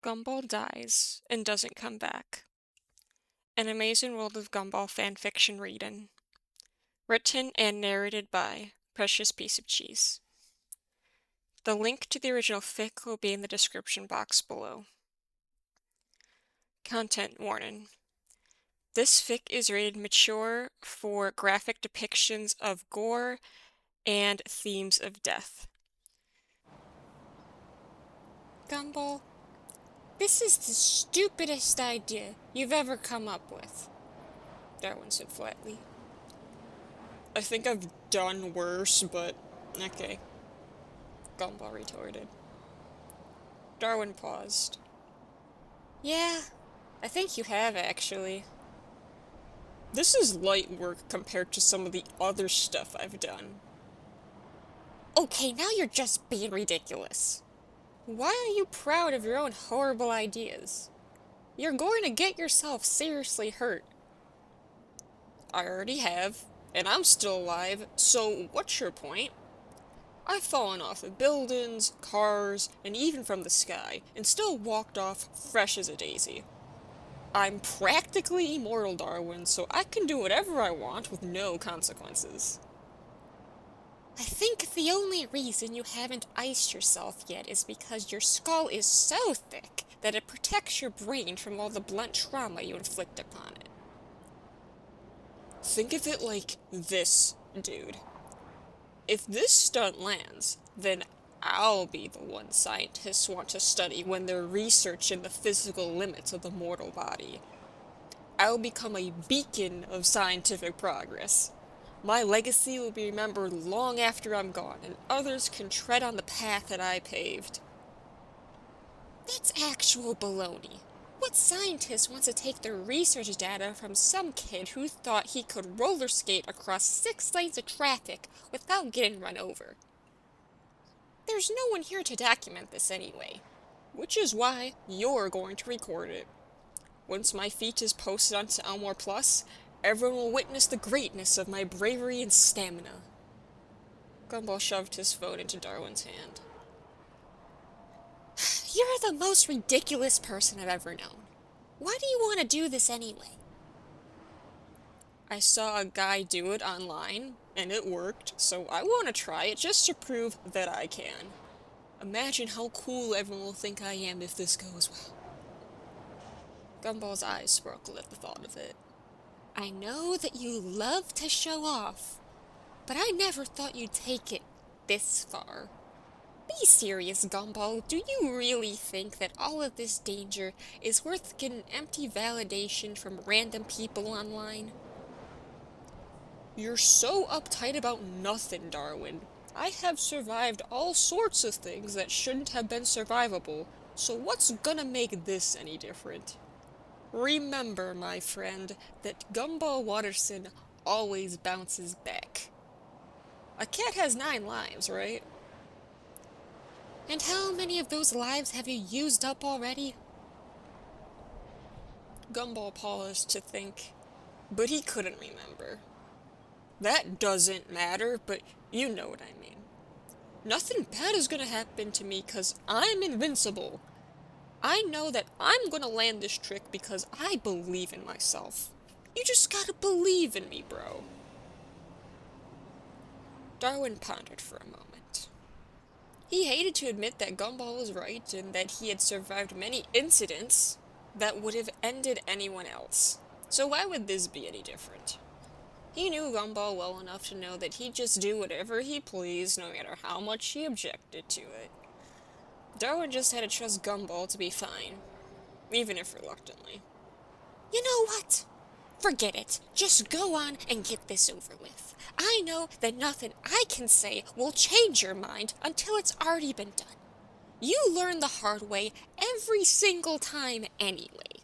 Gumball dies and doesn't come back. An amazing world of Gumball fanfiction reading. Written and narrated by Precious Piece of Cheese. The link to the original fic will be in the description box below. Content warning. This fic is rated mature for graphic depictions of gore and themes of death. Gumball, this is the stupidest idea you've ever come up with, Darwin said flatly. I think I've done worse, but okay, Gumball retorted. Darwin paused. Yeah, I think you have, actually. This is light work compared to some of the other stuff I've done. Okay, now you're just being ridiculous. Why are you proud of your own horrible ideas? You're going to get yourself seriously hurt. I already have, and I'm still alive, so what's your point? I've fallen off of buildings, cars, and even from the sky, and still walked off fresh as a daisy. I'm practically immortal, Darwin, so I can do whatever I want with no consequences. I think the only reason you haven't iced yourself yet is because your skull is so thick that it protects your brain from all the blunt trauma you inflict upon it. Think of it like this, dude. If this stunt lands, then I'll be the one scientists want to study when they're researching the physical limits of the mortal body. I'll become a beacon of scientific progress. My legacy will be remembered long after I'm gone, and others can tread on the path that I paved. That's actual baloney. What scientist wants to take their research data from some kid who thought he could roller skate across 6 lanes of traffic without getting run over? There's no one here to document this anyway, which is why you're going to record it. Once my feat is posted onto Elmore Plus, everyone will witness the greatness of my bravery and stamina. Gumball shoved his phone into Darwin's hand. You're the most ridiculous person I've ever known. Why do you want to do this anyway? I saw a guy do it online, and it worked, so I want to try it just to prove that I can. Imagine how cool everyone will think I am if this goes well. Gumball's eyes sparkled at the thought of it. I know that you love to show off, but I never thought you'd take it this far. Be serious, Gumball. Do you really think that all of this danger is worth getting empty validation from random people online? You're so uptight about nothing, Darwin. I have survived all sorts of things that shouldn't have been survivable, so what's gonna make this any different? Remember, my friend, that Gumball Watterson always bounces back. A cat has 9 lives, right? And how many of those lives have you used up already? Gumball paused to think, but he couldn't remember. That doesn't matter, but you know what I mean. Nothing bad is gonna happen to me because I'm invincible. I know that I'm gonna land this trick because I believe in myself. You just gotta believe in me, bro. Darwin pondered for a moment. He hated to admit that Gumball was right and that he had survived many incidents that would have ended anyone else. So why would this be any different? He knew Gumball well enough to know that he'd just do whatever he pleased, no matter how much he objected to it. Darwin just had to trust Gumball to be fine, even if reluctantly. You know what? Forget it. Just go on and get this over with. I know that nothing I can say will change your mind until it's already been done. You learn the hard way every single time anyway.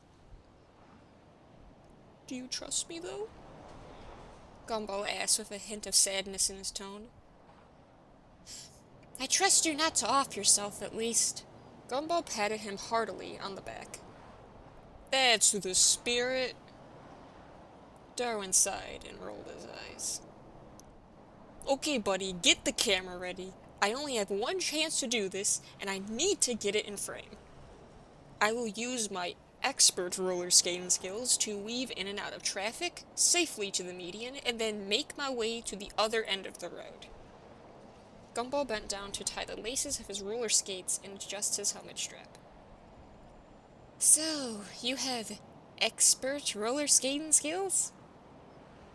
Do you trust me, though? Gumball asked with a hint of sadness in his tone. I trust you not to off yourself, at least. Gumball patted him heartily on the back. That's the spirit. Darwin sighed and rolled his eyes. Okay, buddy, get the camera ready. I only have one chance to do this, and I need to get it in frame. I will use my expert roller skating skills to weave in and out of traffic safely to the median and then make my way to the other end of the road. Gumball bent down to tie the laces of his roller skates and adjust his helmet strap. So, you have expert roller skating skills?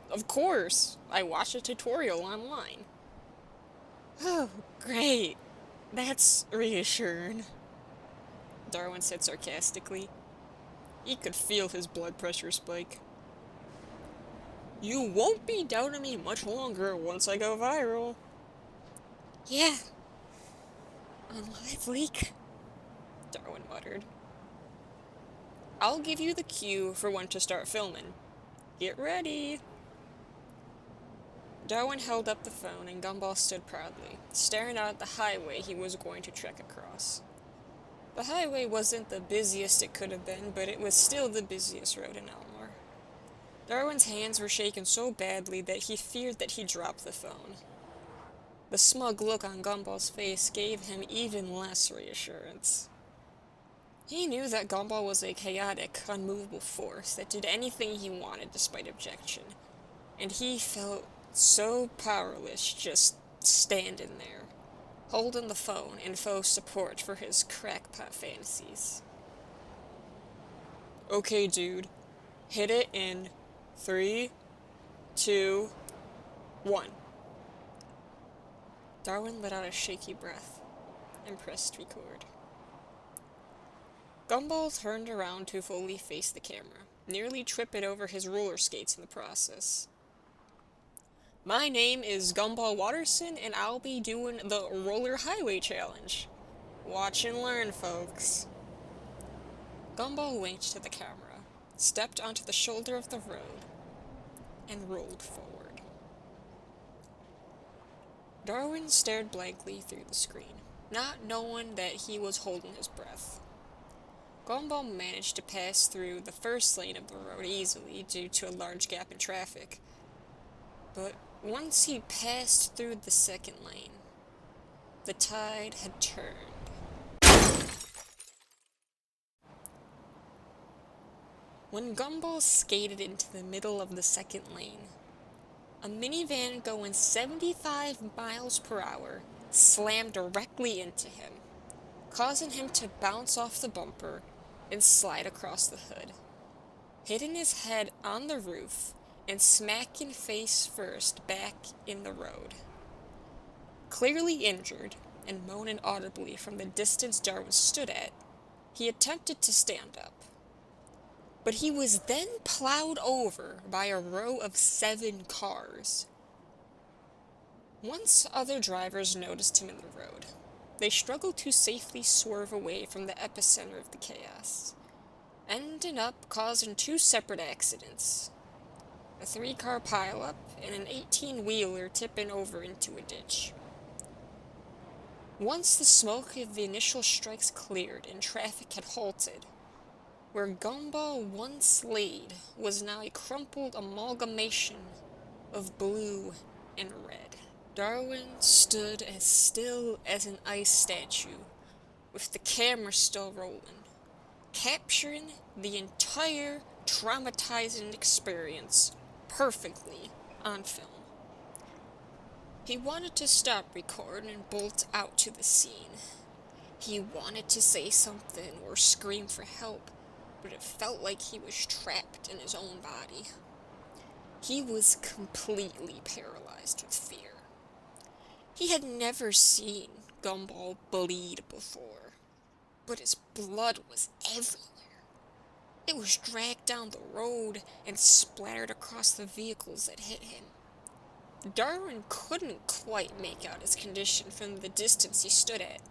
Of course! I watched a tutorial online. Oh, great. That's reassuring, Darwin said sarcastically. He could feel his blood pressure spike. You won't be doubting me much longer once I go viral. Yeah. On Live Leak, Darwin muttered. I'll give you the cue for when to start filming. Get ready. Darwin held up the phone and Gumball stood proudly, staring out at the highway he was going to trek across. The highway wasn't the busiest it could have been, but it was still the busiest road in Elmore. Darwin's hands were shaking so badly that he feared that he'd drop the phone. The smug look on Gumball's face gave him even less reassurance. He knew that Gumball was a chaotic, unmovable force that did anything he wanted despite objection, and he felt so powerless just standing there, holding the phone in faux support for his crackpot fantasies. Okay, dude. Hit it in 3, 2, 1. Darwin let out a shaky breath and pressed record. Gumball turned around to fully face the camera, nearly tripping over his roller skates in the process. My name is Gumball Watterson, and I'll be doing the Roller Highway Challenge. Watch and learn, folks. Gumball winked to the camera, stepped onto the shoulder of the road, and rolled forward. Darwin stared blankly through the screen, not knowing that he was holding his breath. Gumball managed to pass through the first lane of the road easily due to a large gap in traffic, but once he passed through the second lane, the tide had turned. When Gumball skated into the middle of the second lane, a minivan going 75 miles per hour slammed directly into him, causing him to bounce off the bumper and slide across the hood, hitting his head on the roof and smacking face first back in the road. Clearly injured and moaning audibly from the distance Darwin stood at, he attempted to stand up. But he was then plowed over by a row of 7 cars. Once other drivers noticed him in the road, they struggled to safely swerve away from the epicenter of the chaos, ending up causing 2 separate accidents. A 3-car pileup and an 18-wheeler tipping over into a ditch. Once the smoke of the initial strikes cleared and traffic had halted, where Gumball once laid was now a crumpled amalgamation of blue and red. Darwin stood as still as an ice statue, with the camera still rolling, capturing the entire traumatizing experience perfectly on film. He wanted to stop recording and bolt out to the scene. He wanted to say something or scream for help, but it felt like he was trapped in his own body. He was completely paralyzed with fear. He had never seen Gumball bleed before, but his blood was everywhere. It was dragged down the road and splattered across the vehicles that hit him. Darwin couldn't quite make out his condition from the distance he stood at,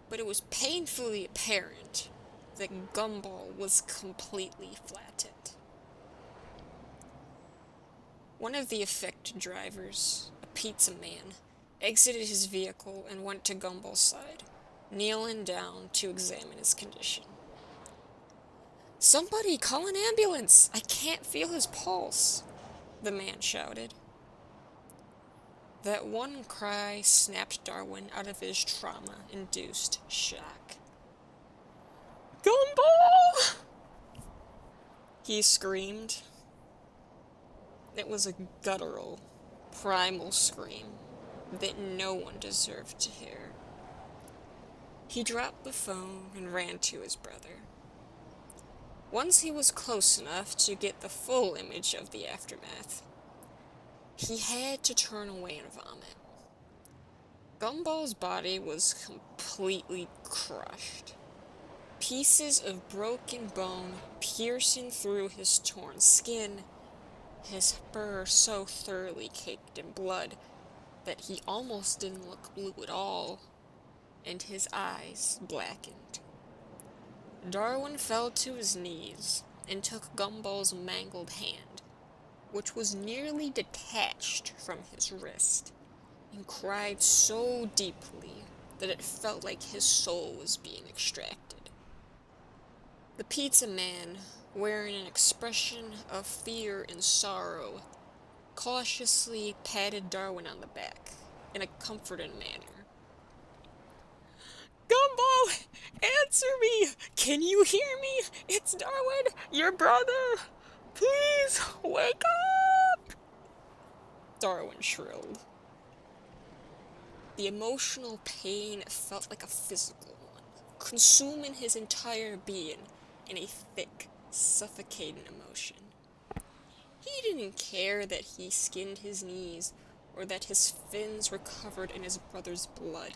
but it was painfully apparent that Gumball was completely flattened. One of the affected drivers, a pizza man, exited his vehicle and went to Gumball's side, kneeling down to examine his condition. "Somebody call an ambulance! I can't feel his pulse," the man shouted. That one cry snapped Darwin out of his trauma-induced shock. "Gumball!" He screamed. It was a guttural, primal scream that no one deserved to hear. He dropped the phone and ran to his brother. Once he was close enough to get the full image of the aftermath, he had to turn away and vomit. Gumball's body was completely crushed. Pieces of broken bone piercing through his torn skin, his fur so thoroughly caked in blood that he almost didn't look blue at all, and his eyes blackened. Darwin fell to his knees and took Gumball's mangled hand, which was nearly detached from his wrist, and cried so deeply that it felt like his soul was being extracted. The pizza man, wearing an expression of fear and sorrow, cautiously patted Darwin on the back in a comforting manner. Gumball, answer me! Can you hear me? It's Darwin, your brother! Please, wake up! Darwin shrilled. The emotional pain felt like a physical one, consuming his entire being in a thick, suffocating emotion. He didn't care that he skinned his knees or that his fins were covered in his brother's blood,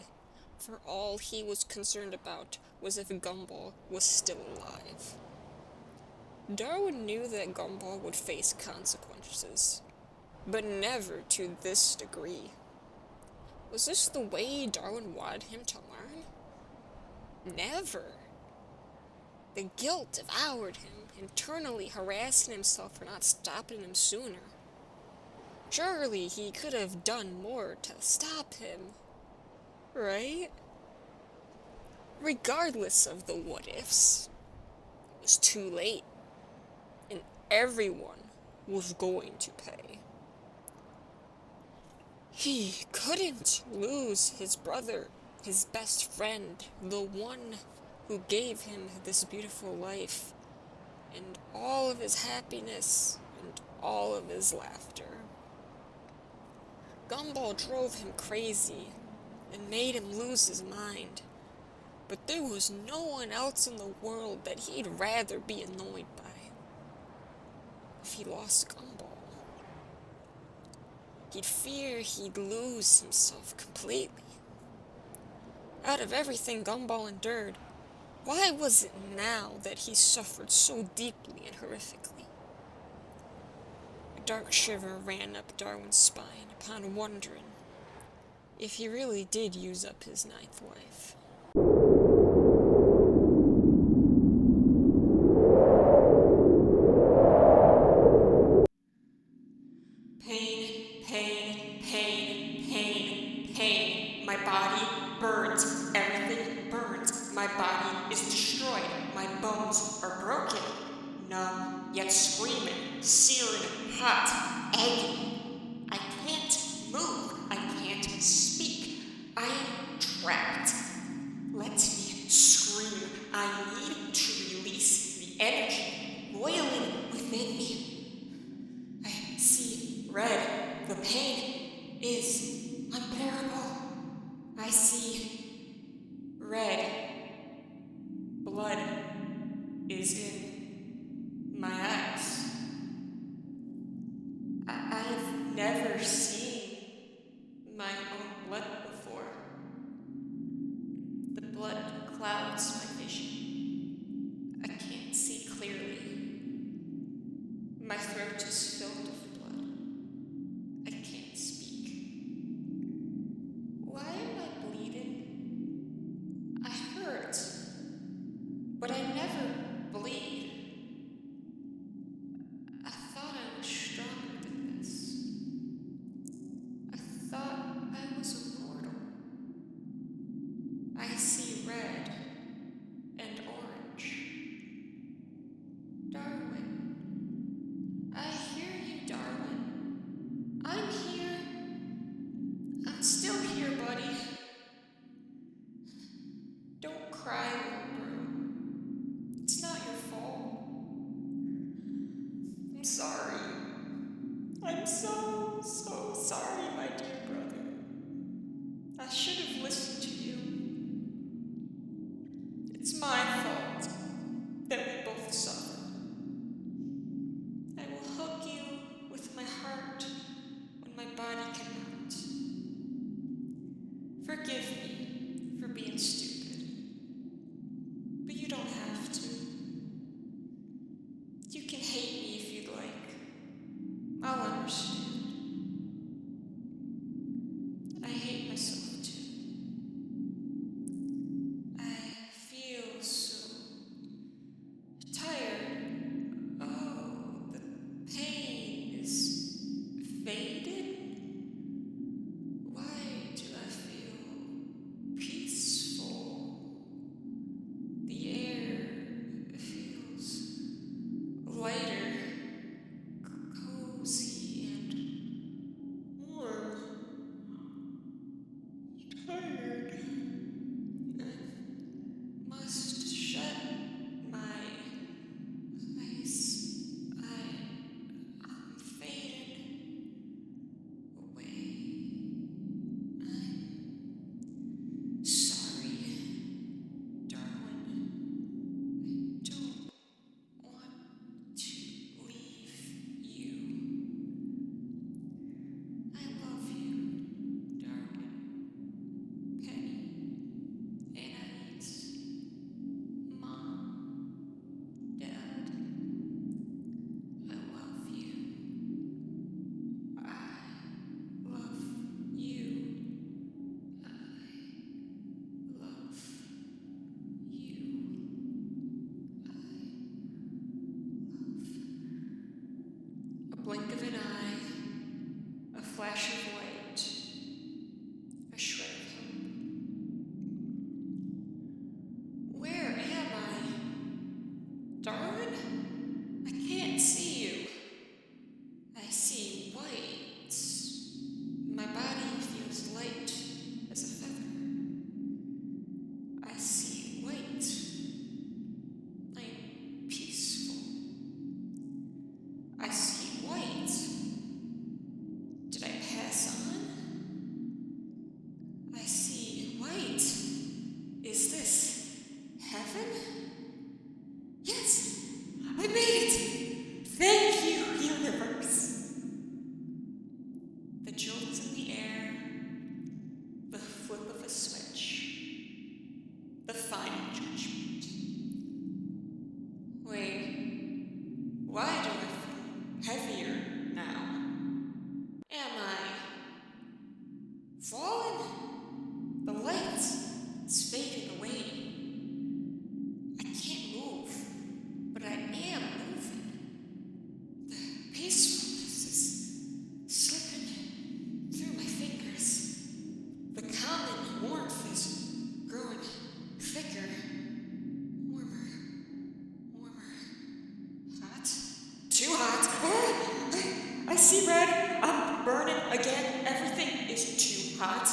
for all he was concerned about was if Gumball was still alive. Darwin knew that Gumball would face consequences, but never to this degree. Was this the way Darwin wanted him to learn? Never. The guilt devoured him, internally harassing himself for not stopping him sooner. Surely he could have done more to stop him, right? Regardless of the what-ifs, it was too late, and everyone was going to pay. He couldn't lose his brother, his best friend, the one who gave him this beautiful life, and all of his happiness, and all of his laughter. Gumball drove him crazy, and made him lose his mind, but there was no one else in the world that he'd rather be annoyed by. If he lost Gumball, he'd fear he'd lose himself completely. Out of everything Gumball endured, why was it now that he suffered so deeply and horrifically? A dark shiver ran up Darwin's spine upon wondering if he really did use up his ninth life. Pain, pain, pain, pain, pain. My body burns. Everything burns. My body is destroyed. My bones are broken. Numb, yet screaming, searing, hot, agony. I can't move. I can't speak. I am trapped. Let me scream. I need to release the energy boiling within me. I see red. The pain is unbearable. I see red. Blood is in my eyes. I've never seen my own blood before. The blood clouds my vision. I can't see clearly. My throat is filled with blood. I can't speak. Why am I bleeding? I hurt, but I never bleed. It's my fault that we both suffered. I will hug you with my heart when my body cannot. Forgive me for being stupid, but you don't have to. You can hate me if you'd like. I'll understand. I hate myself too. I feel so tired. Oh, the pain is faded. Why do I feel peaceful? The air feels lighter, cozy, and warm. Tired. I must shut my eyes. I'm fading away. I'm sorry, darling. I don't want to leave you. I love you, darling. Penny, Anais, Mom, Dad. I love you. I love you. I love you. A blink of an eye, a flash of light, a shred of hope. Where am I? Darwin? I can't see you. I see white. My body feels light as a feather. I see white. I'm peaceful. I see white. Did I pass on? I see white. Is this heaven? Yes, I made it! Thank you, universe! The jolt in the air, the flip of a switch, the final judgment. Wait, why do I feel heavier now? Am I falling? The light is fading away. I can't move, but I am moving. The peacefulness is slipping through my fingers. The common warmth is growing thicker, warmer, hot, too hot. I see red. I'm burning again. Everything is too hot.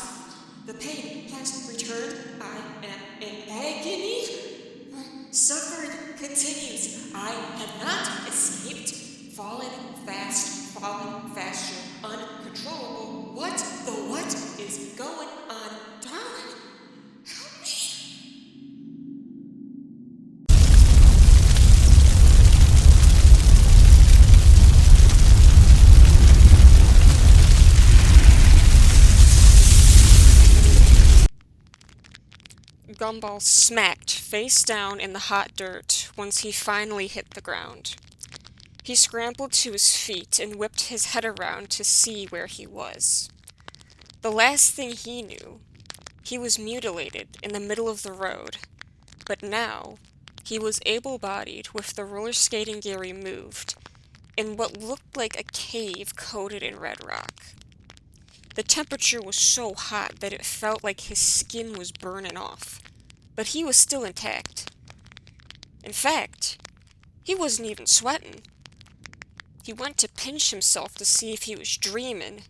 The pain has returned. I am in agony. My suffering continues. I have not escaped. Falling faster, uncontrollable. What is going on, darling? Help me. Gumball smacked face down in the hot dirt once he finally hit the ground. He scrambled to his feet and whipped his head around to see where he was. The last thing he knew, he was mutilated in the middle of the road, but now he was able-bodied with the roller skating gear removed in what looked like a cave coated in red rock. The temperature was so hot that it felt like his skin was burning off, but he was still intact. In fact, he wasn't even sweating. He went to pinch himself to see if he was dreaming,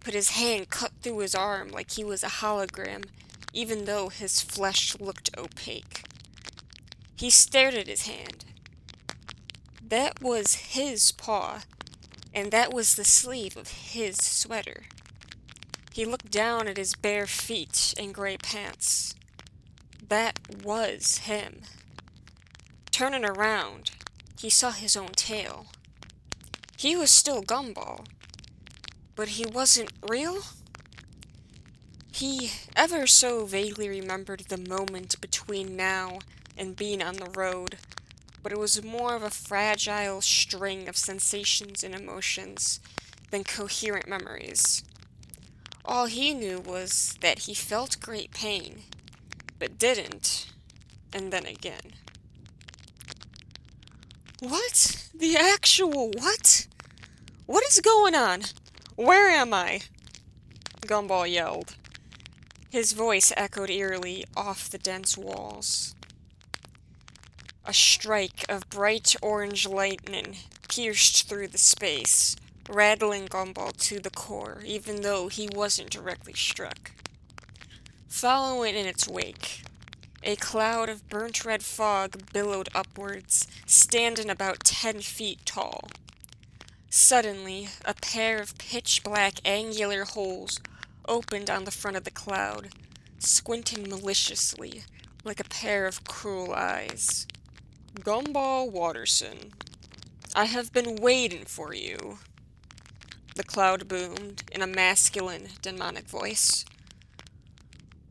but his hand cut through his arm like he was a hologram, even though his flesh looked opaque. He stared at his hand. That was his paw, and that was the sleeve of his sweater. He looked down at his bare feet and gray pants. that was him. Turning around, he saw his own tail. He was still Gumball, but he wasn't real? He ever so vaguely remembered the moment between now and being on the road, but it was more of a fragile string of sensations and emotions than coherent memories. All he knew was that he felt great pain, but didn't, and then again. What? The actual what? What is going on? Where am I? Gumball yelled. His voice echoed eerily off the dense walls. A strike of bright orange lightning pierced through the space, rattling Gumball to the core, even though he wasn't directly struck. Following in its wake, a cloud of burnt red fog billowed upwards, standing about 10 feet tall. Suddenly, a pair of pitch-black angular holes opened on the front of the cloud, squinting maliciously, like a pair of cruel eyes. Gumball Watterson, I have been waiting for you, the cloud boomed in a masculine, demonic voice.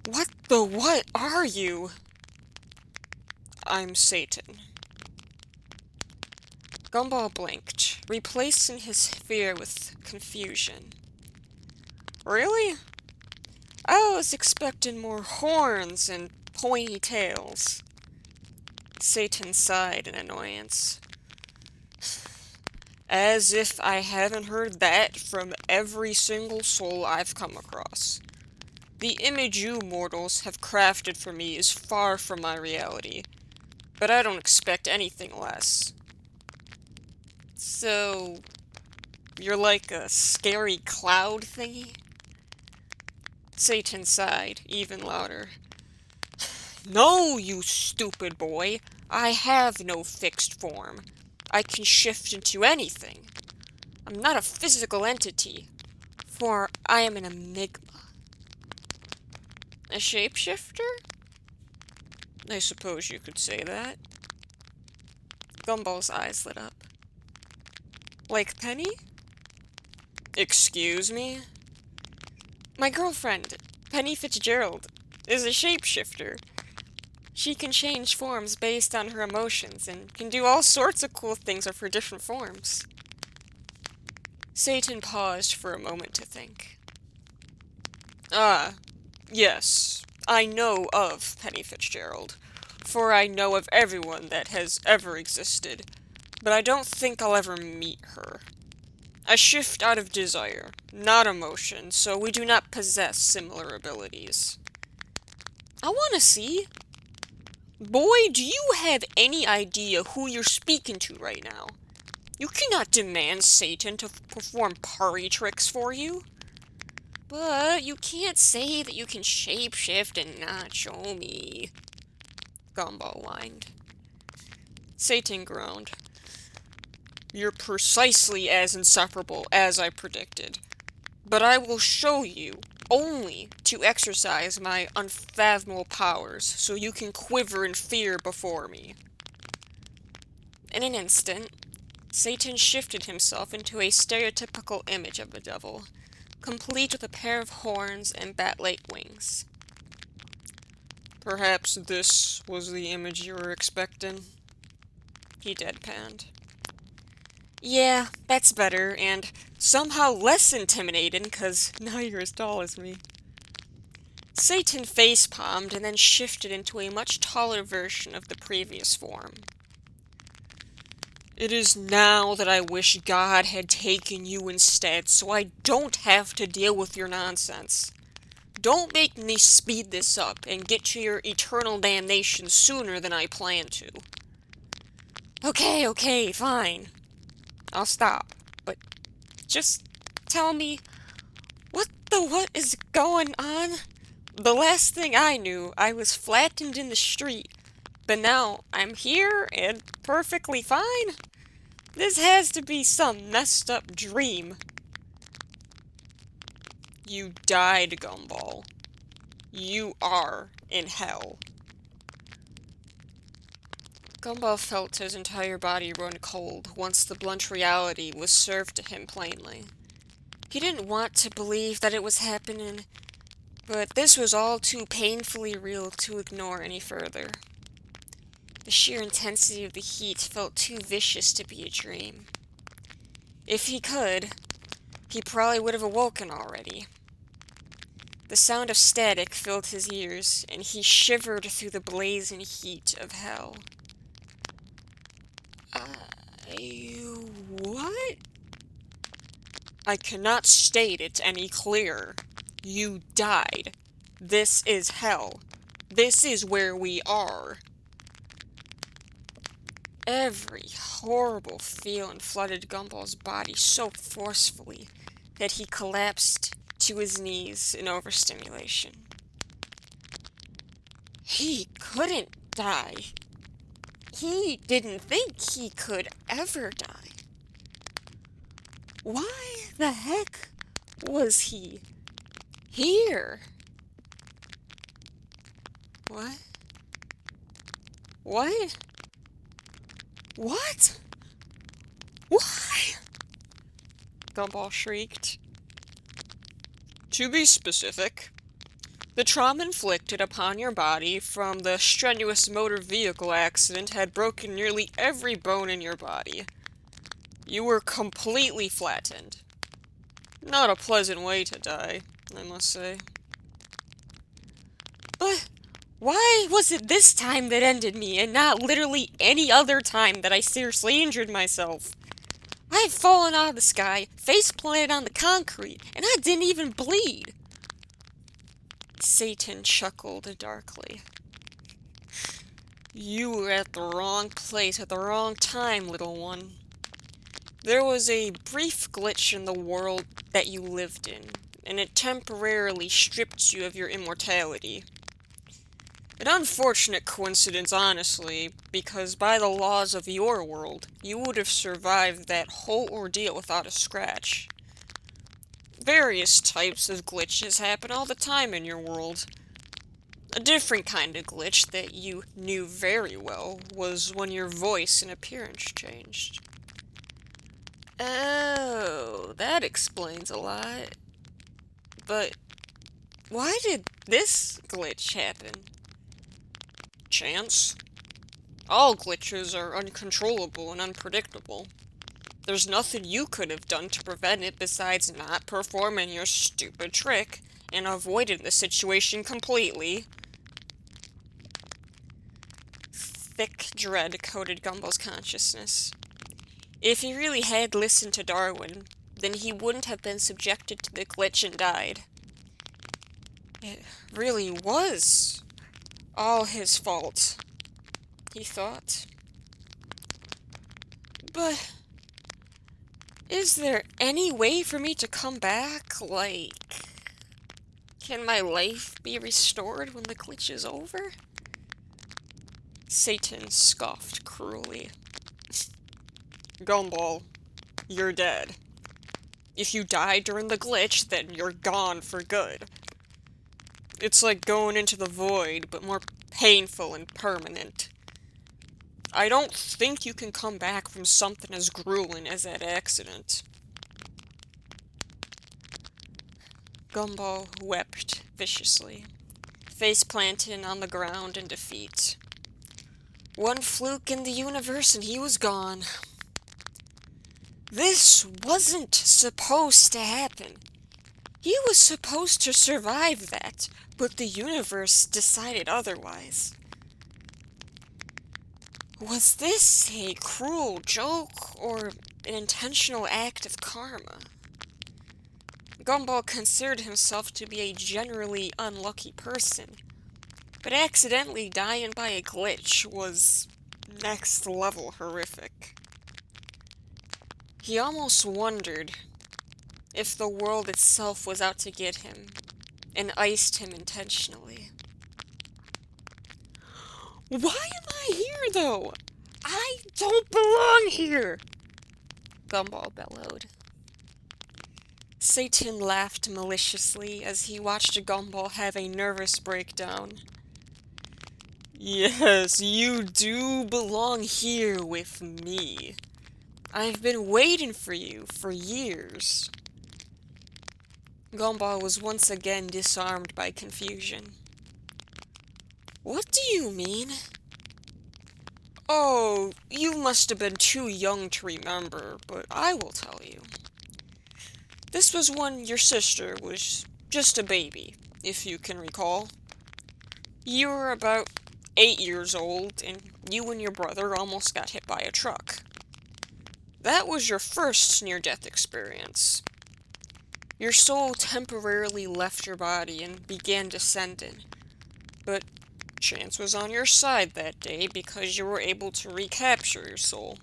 What are you? I'm Satan. Gumball blinked, replacing his fear with confusion. Really? I was expecting more horns and pointy tails. Satan sighed in annoyance. As if I haven't heard that from every single soul I've come across. The image you mortals have crafted for me is far from my reality, but I don't expect anything less. So, you're like a scary cloud thingy? Satan sighed, even louder. No, you stupid boy! I have no fixed form. I can shift into anything. I'm not a physical entity, for I am an enigma. A shapeshifter? I suppose you could say that. Gumball's eyes lit up. Like Penny? Excuse me? My girlfriend, Penny Fitzgerald, is a shapeshifter. She can change forms based on her emotions and can do all sorts of cool things with her different forms. Satan paused for a moment to think. Ah, yes, I know of Penny Fitzgerald, for I know of everyone that has ever existed, but I don't think I'll ever meet her. I shift out of desire, not emotion, so we do not possess similar abilities. I want to see. Boy, do you have any idea who you're speaking to right now? You cannot demand Satan to perform party tricks for you. But you can't say that you can shapeshift and not show me. Gumball whined. Satan groaned. You're precisely as insufferable as I predicted. But I will show you, only to exercise my unfathomable powers, so you can quiver in fear before me. In an instant, Satan shifted himself into a stereotypical image of the devil, complete with a pair of horns and bat-like wings. Perhaps this was the image you were expecting? He deadpanned. Yeah, that's better, and somehow less intimidating, 'cause now you're as tall as me. Satan face-palmed and then shifted into a much taller version of the previous form. It is now that I wish God had taken you instead, so I don't have to deal with your nonsense. Don't make me speed this up and get to your eternal damnation sooner than I plan to. Okay, fine. I'll stop, but just tell me, what is going on? The last thing I knew, I was flattened in the street, but now I'm here and perfectly fine? This has to be some messed up dream. You died, Gumball. You are in hell. Gumball felt his entire body run cold once the blunt reality was served to him plainly. He didn't want to believe that it was happening, but this was all too painfully real to ignore any further. The sheer intensity of the heat felt too vicious to be a dream. If he could, he probably would have awoken already. The sound of static filled his ears, and he shivered through the blazing heat of hell. What? I cannot state it any clearer. You died. This is hell. This is where we are. Every horrible feeling flooded Gumball's body so forcefully that he collapsed to his knees in overstimulation. He couldn't die. He didn't think he could ever die. Why the heck was he here? What? What? What? Why? Gumball shrieked. To be specific, the trauma inflicted upon your body from the strenuous motor vehicle accident had broken nearly every bone in your body. You were completely flattened. Not a pleasant way to die, I must say. But why was it this time that ended me, and not literally any other time that I seriously injured myself? I had fallen out of the sky, face planted on the concrete, and I didn't even bleed. Satan chuckled darkly. You were at the wrong place at the wrong time, little one. There was a brief glitch in the world that you lived in, and it temporarily stripped you of your immortality. An unfortunate coincidence, honestly, because by the laws of your world, you would have survived that whole ordeal without a scratch. Various types of glitches happen all the time in your world. A different kind of glitch that you knew very well was when your voice and appearance changed. Oh, that explains a lot. But why did this glitch happen? Chance? All glitches are uncontrollable and unpredictable. There's nothing you could have done to prevent it besides not performing your stupid trick and avoiding the situation completely. Thick dread coated Gumball's consciousness. If he really had listened to Darwin, then he wouldn't have been subjected to the glitch and died. It really was all his fault, he thought. But is there any way for me to come back? Like, can my life be restored when the glitch is over? Satan scoffed cruelly. Gumball, you're dead. If you die during the glitch, then you're gone for good. It's like going into the void, but more painful and permanent. I don't think you can come back from something as grueling as that accident. Gumball wept viciously, face planted on the ground in defeat. One fluke in the universe and he was gone. This wasn't supposed to happen. He was supposed to survive that, but the universe decided otherwise. Was this a cruel joke or an intentional act of karma? Gumball considered himself to be a generally unlucky person, but accidentally dying by a glitch was next level horrific. He almost wondered if the world itself was out to get him and iced him intentionally. Why am I here, though? I don't belong here! Gumball bellowed. Satan laughed maliciously as he watched Gumball have a nervous breakdown. Yes, you do belong here with me. I've been waiting for you for years. Gumball was once again disarmed by confusion. What do you mean? Oh, you must have been too young to remember, but I will tell you. This was when your sister was just a baby, if you can recall. You were about 8 years old, and you and your brother almost got hit by a truck. That was your first near-death experience. Your soul temporarily left your body and began descending, but chance was on your side that day because you were able to recapture your soul.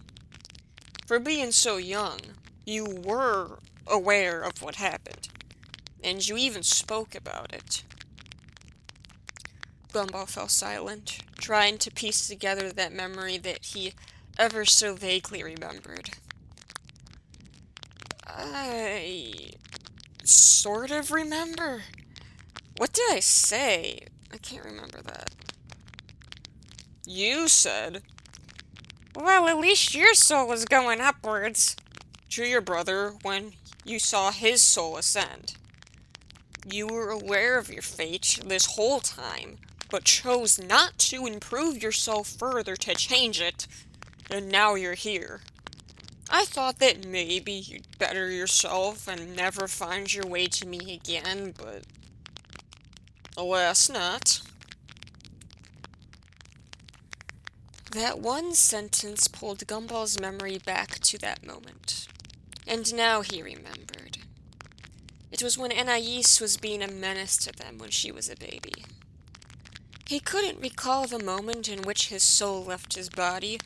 For being so young, you were aware of what happened, and you even spoke about it. Gumball fell silent, trying to piece together that memory that he ever so vaguely remembered. I sort of remember. What did I say? I can't remember that. You said, well, at least your soul was going upwards. To your brother when you saw his soul ascend. You were aware of your fate this whole time, but chose not to improve yourself further to change it, and now you're here. I thought that maybe you'd better yourself and never find your way to me again, but alas not. That one sentence pulled Gumball's memory back to that moment, and now he remembered. It was when Anais was being a menace to them when she was a baby. He couldn't recall the moment in which his soul left his body,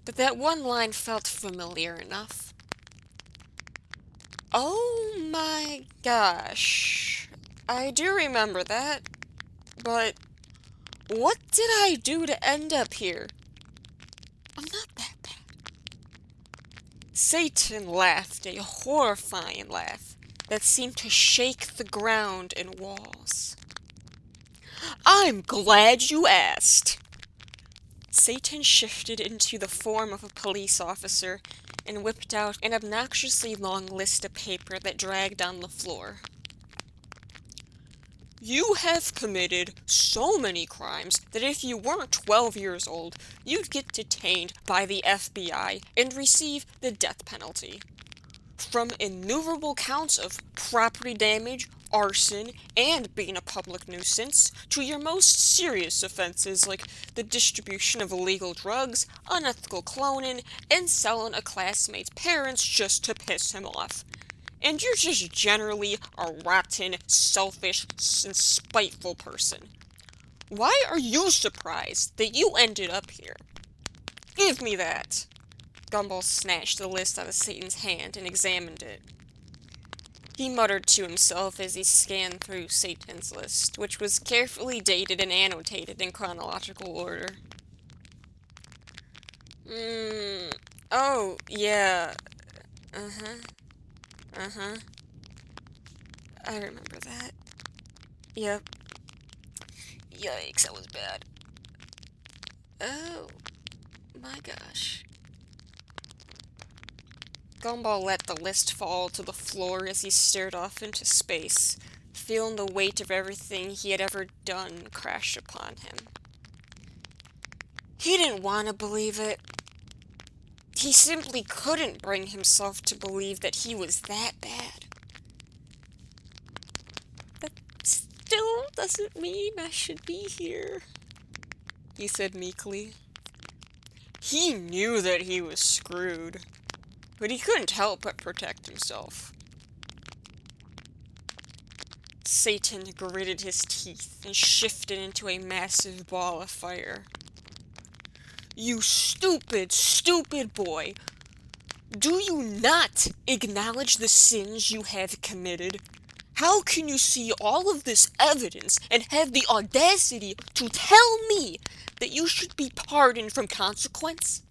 but that one line felt familiar enough. Oh my gosh, I do remember that, but what did I do to end up here? I'm not that bad. Satan laughed a horrifying laugh that seemed to shake the ground and walls. I'm glad you asked. Satan shifted into the form of a police officer and whipped out an obnoxiously long list of paper that dragged on the floor. You have committed so many crimes that if you weren't 12 years old, you'd get detained by the FBI and receive the death penalty. From innumerable counts of property damage, arson, and being a public nuisance, to your most serious offenses like the distribution of illegal drugs, unethical cloning, and selling a classmate's parents just to piss him off. And you're just generally a rotten, selfish, and spiteful person. Why are you surprised that you ended up here? Give me that! Gumball snatched the list out of Satan's hand and examined it. He muttered to himself as he scanned through Satan's list, which was carefully dated and annotated in chronological order. Oh, yeah. I remember that. Yep. Yikes, that was bad. Oh, my gosh. Gumball let the list fall to the floor as he stared off into space, feeling the weight of everything he had ever done crash upon him. He didn't want to believe it. He simply couldn't bring himself to believe that he was that bad. That still doesn't mean I should be here, he said meekly. He knew that he was screwed, but he couldn't help but protect himself. Satan gritted his teeth and shifted into a massive ball of fire. You stupid, stupid boy! Do you not acknowledge the sins you have committed? How can you see all of this evidence and have the audacity to tell me that you should be pardoned from consequence?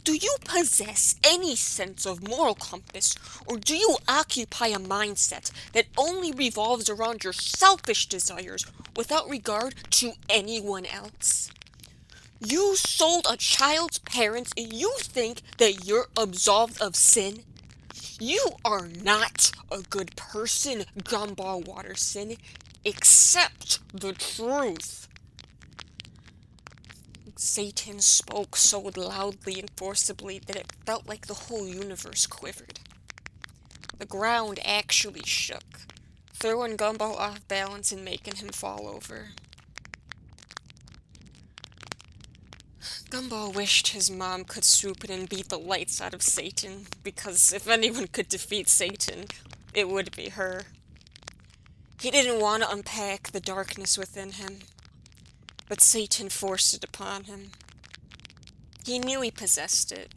Do you possess any sense of moral compass, or do you occupy a mindset that only revolves around your selfish desires without regard to anyone else? You sold a child's parents and you think that you're absolved of sin? You are not a good person, Gumball Watterson. Accept the truth. Satan spoke so loudly and forcibly that it felt like the whole universe quivered. The ground actually shook, throwing Gumball off balance and making him fall over. Gumball wished his mom could swoop in and beat the lights out of Satan, because if anyone could defeat Satan, it would be her. He didn't want to unpack the darkness within him, but Satan forced it upon him. He knew he possessed it,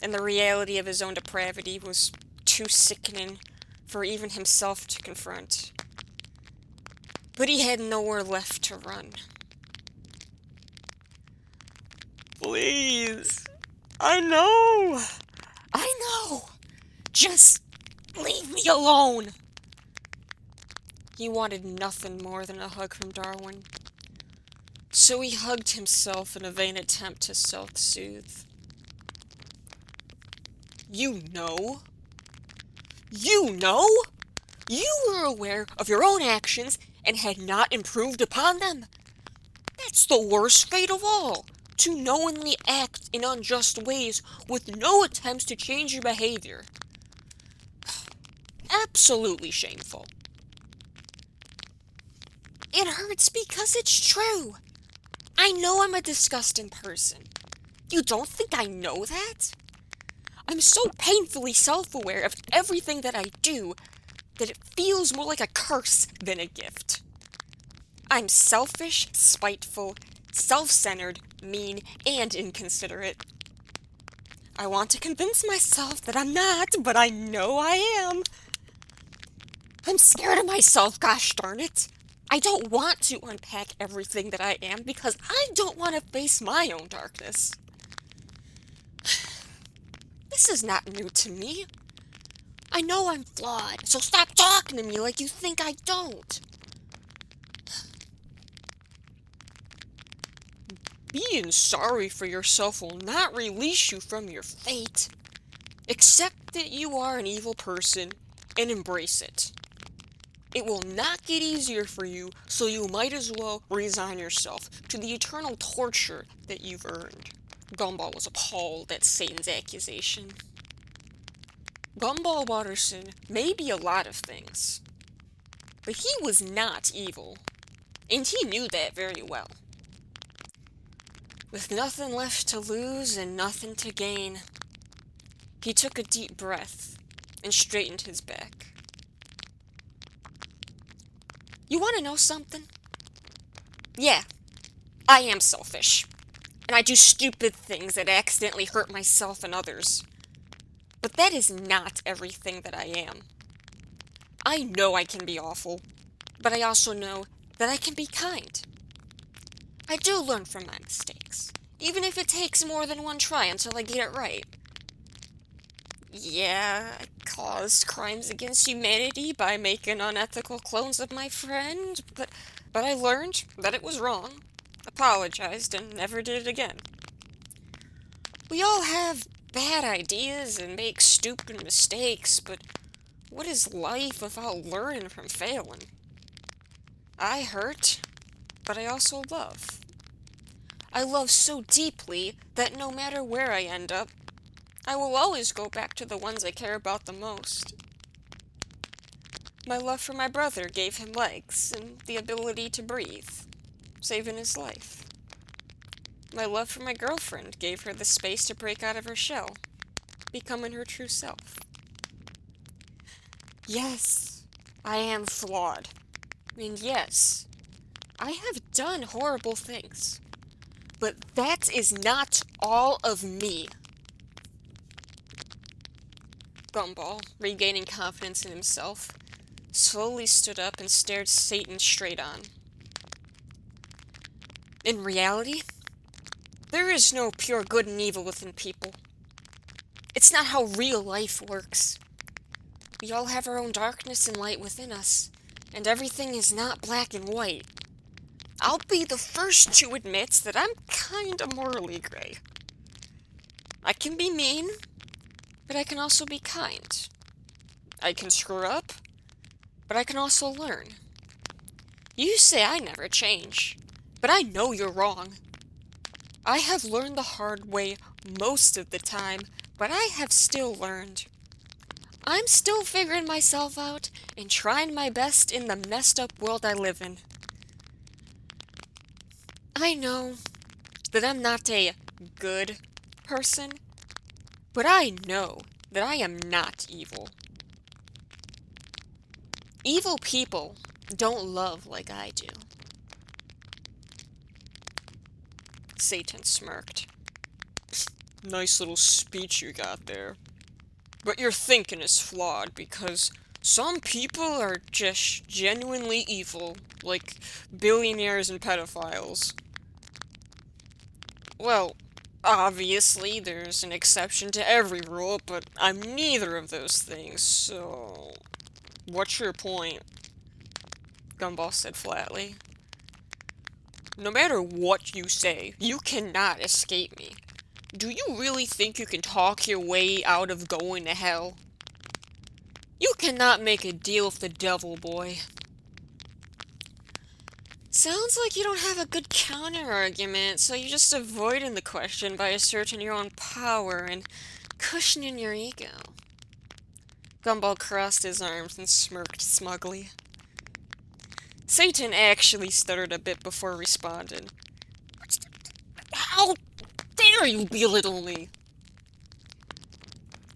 and the reality of his own depravity was too sickening for even himself to confront. But he had nowhere left to run. Please, I know, just leave me alone. He wanted nothing more than a hug from Darwin, so he hugged himself in a vain attempt to self-soothe. You know? You were aware of your own actions and had not improved upon them. That's the worst fate of all, to knowingly act in unjust ways with no attempts to change your behavior. Absolutely shameful. It hurts because it's true. I know I'm a disgusting person. You don't think I know that? I'm so painfully self-aware of everything that I do that it feels more like a curse than a gift. I'm selfish, spiteful, self-centered, mean, and inconsiderate. I want to convince myself that I'm not, but I know I am. I'm scared of myself, gosh darn it. I don't want to unpack everything that I am because I don't want to face my own darkness. This is not new to me. I know I'm flawed, so stop talking to me like you think I don't. Being sorry for yourself will not release you from your fate. Accept that you are an evil person and embrace it. It will not get easier for you, so you might as well resign yourself to the eternal torture that you've earned. Gumball was appalled at Satan's accusation. Gumball Watterson may be a lot of things, but he was not evil, and he knew that very well. With nothing left to lose and nothing to gain, he took a deep breath and straightened his back. You want to know something? Yeah, I am selfish, and I do stupid things that accidentally hurt myself and others. But that is not everything that I am. I know I can be awful, but I also know that I can be kind. I do learn from my mistakes, even if it takes more than one try until I get it right. Yeah, I caused crimes against humanity by making unethical clones of my friend, but I learned that it was wrong, apologized, and never did it again. We all have bad ideas and make stupid mistakes, but what is life without learning from failing? I hurt, but I also love. I love so deeply that no matter where I end up, I will always go back to the ones I care about the most. My love for my brother gave him legs and the ability to breathe, saving his life. My love for my girlfriend gave her the space to break out of her shell, becoming her true self. Yes, I am flawed. And yes, I have done horrible things. But that is not all of me. Gumball, regaining confidence in himself, slowly stood up and stared Satan straight on. In reality, there is no pure good and evil within people. It's not how real life works. We all have our own darkness and light within us, and everything is not black and white. I'll be the first to admit that I'm kinda morally gray. I can be mean, but I can also be kind. I can screw up, but I can also learn. You say I never change, but I know you're wrong. I have learned the hard way most of the time, but I have still learned. I'm still figuring myself out and trying my best in the messed up world I live in. I know that I'm not a good person, but I know that I am not evil. Evil people don't love like I do. Satan smirked. Nice little speech you got there. But your thinking is flawed because some people are just genuinely evil, like billionaires and pedophiles. Well, obviously there's an exception to every rule, but I'm neither of those things, so... What's your point? Gumball said flatly. No matter what you say, you cannot escape me. Do you really think you can talk your way out of going to hell? You cannot make a deal with the devil, boy. Sounds like you don't have a good counter-argument, so you're just avoiding the question by asserting your own power and cushioning your ego. Gumball crossed his arms and smirked smugly. Satan actually stuttered a bit before responding. How dare you belittle me?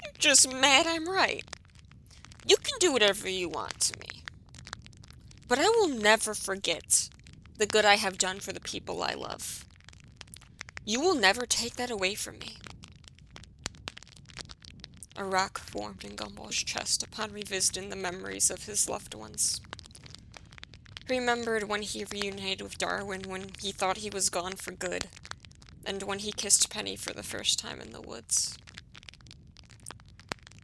You're just mad I'm right. You can do whatever you want to me. But I will never forget the good I have done for the people I love. You will never take that away from me. A rock formed in Gumball's chest upon revisiting the memories of his loved ones. He remembered when he reunited with Darwin when he thought he was gone for good, and when he kissed Penny for the first time in the woods.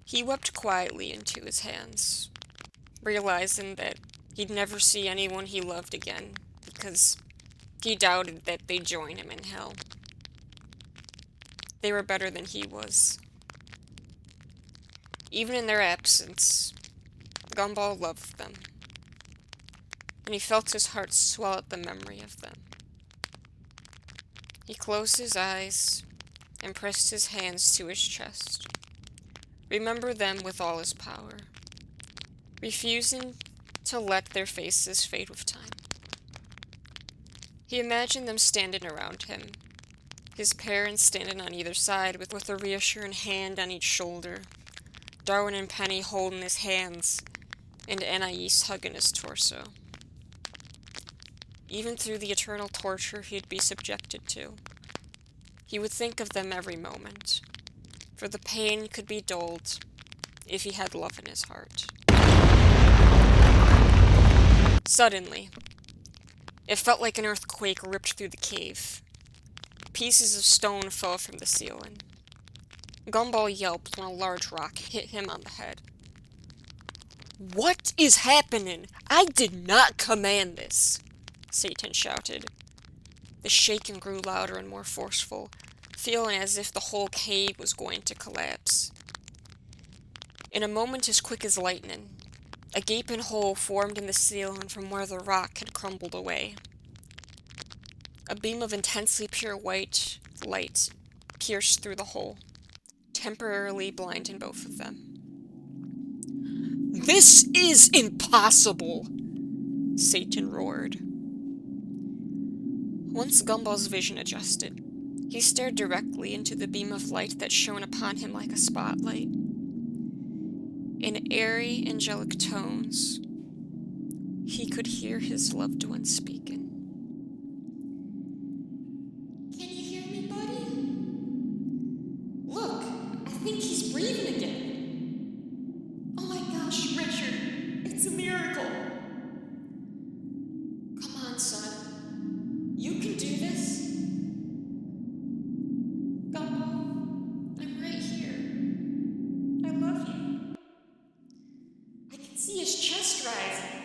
He wept quietly into his hands, realizing that he'd never see anyone he loved again, because he doubted that they'd join him in hell. They were better than he was. Even in their absence, Gumball loved them, and he felt his heart swell at the memory of them. He closed his eyes and pressed his hands to his chest. Remember them with all his power, refusing to let their faces fade with time. He imagined them standing around him, his parents standing on either side with a reassuring hand on each shoulder, Darwin and Penny holding his hands, and Anais hugging his torso. Even through the eternal torture he'd be subjected to, he would think of them every moment, for the pain could be dulled if he had love in his heart. Suddenly, it felt like an earthquake ripped through the cave. Pieces of stone fell from the ceiling. Gumball yelped when a large rock hit him on the head. What is happening? I did not command this, Satan shouted. The shaking grew louder and more forceful, feeling as if the whole cave was going to collapse. In a moment as quick as lightning, a gaping hole formed in the ceiling from where the rock had crumbled away. A beam of intensely pure white light pierced through the hole, temporarily blinding both of them. This is impossible! Satan roared. Once Gumball's vision adjusted, he stared directly into the beam of light that shone upon him like a spotlight. In airy, angelic tones, he could hear his loved one speaking. Can you hear me, buddy? Look, I think he's breathing again. Oh my gosh, Richard, it's a miracle. Come on, son. You can do this. Gumball, I'm right here. I love you. I can see his chest rising.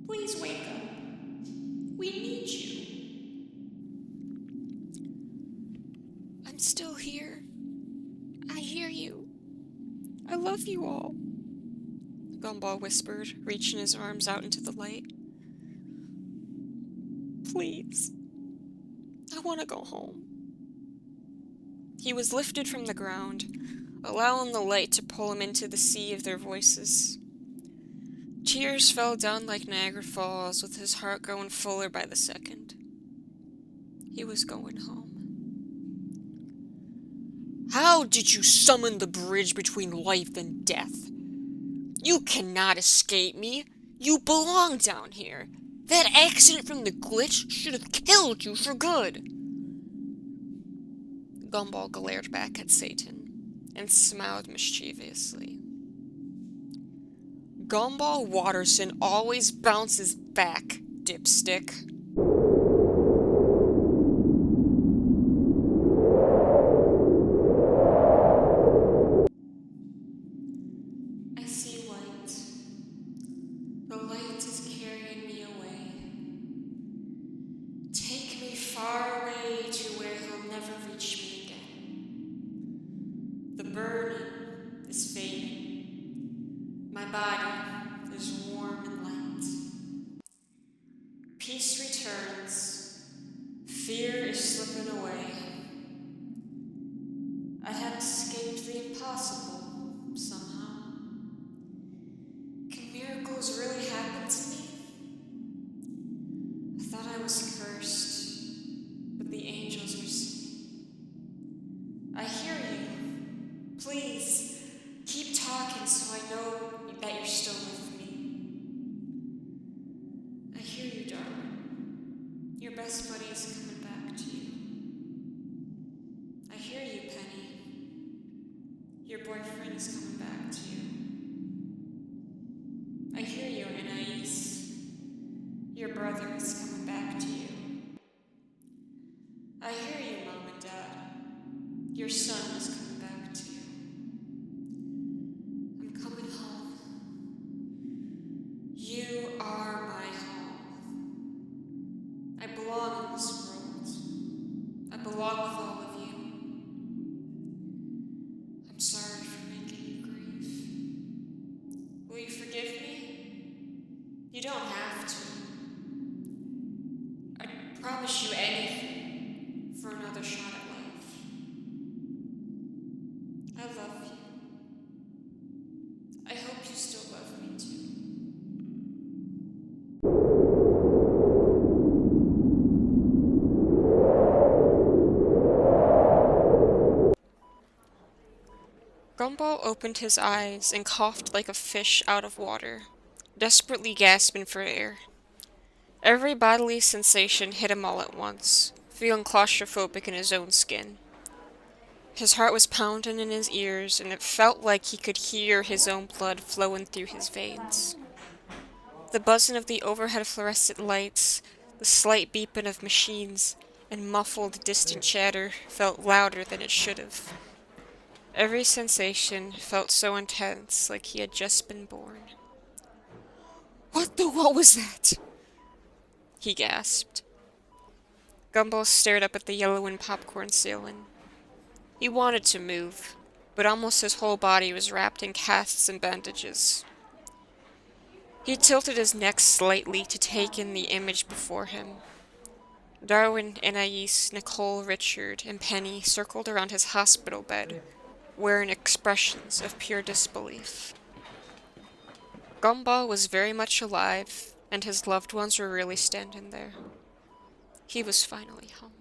Please wake up. still here. I hear you. I love you all, Gumball whispered, reaching his arms out into the light. Please. I want to go home. He was lifted from the ground, allowing the light to pull him into the sea of their voices. Tears fell down like Niagara Falls, with his heart growing fuller by the second. He was going home. How did you summon the bridge between life and death? You cannot escape me. You belong down here. That accident from the glitch should have killed you for good. Gumball glared back at Satan and smiled mischievously. Gumball Watterson always bounces back, dipstick. I see light. The light is carrying me away. Take me far away to where he'll never reach me again. The burning is fading. My body is warm and light. Peace returns. Fear is slipping away. I have escaped the impossible, somehow. Can miracles really happen to me? I thought I was cursed, but the angels are singing. I hear you. Please, keep talking so I know that you're still with me. I hear you, darling. Your best buddy is coming back to you. I hear you, Penny. Your boyfriend is coming back to you. I hear you, Anais. Your brother is coming back to you. I hear you, Mom and Dad. Your son is coming back to you. I'm coming home. You are my home. I belong in this world. I belong with all of you. I'm sorry for making you grieve. Will you forgive me? You don't have to. I'd promise you anything for another shot at life. I love you. I hope you still love me too. Gumball opened his eyes and coughed like a fish out of water, desperately gasping for air. Every bodily sensation hit him all at once, feeling claustrophobic in his own skin. His heart was pounding in his ears, and it felt like he could hear his own blood flowing through his veins. The buzzing of the overhead fluorescent lights, the slight beeping of machines, and muffled distant chatter felt louder than it should have. Every sensation felt so intense, like he had just been born. What was that? He gasped. Gumball stared up at the yellow and popcorn ceiling. He wanted to move, but almost his whole body was wrapped in casts and bandages. He tilted his neck slightly to take in the image before him. Darwin, Anais, Nicole, Richard, and Penny circled around his hospital bed, wearing expressions of pure disbelief. Gumball was very much alive, and his loved ones were really standing there. He was finally home.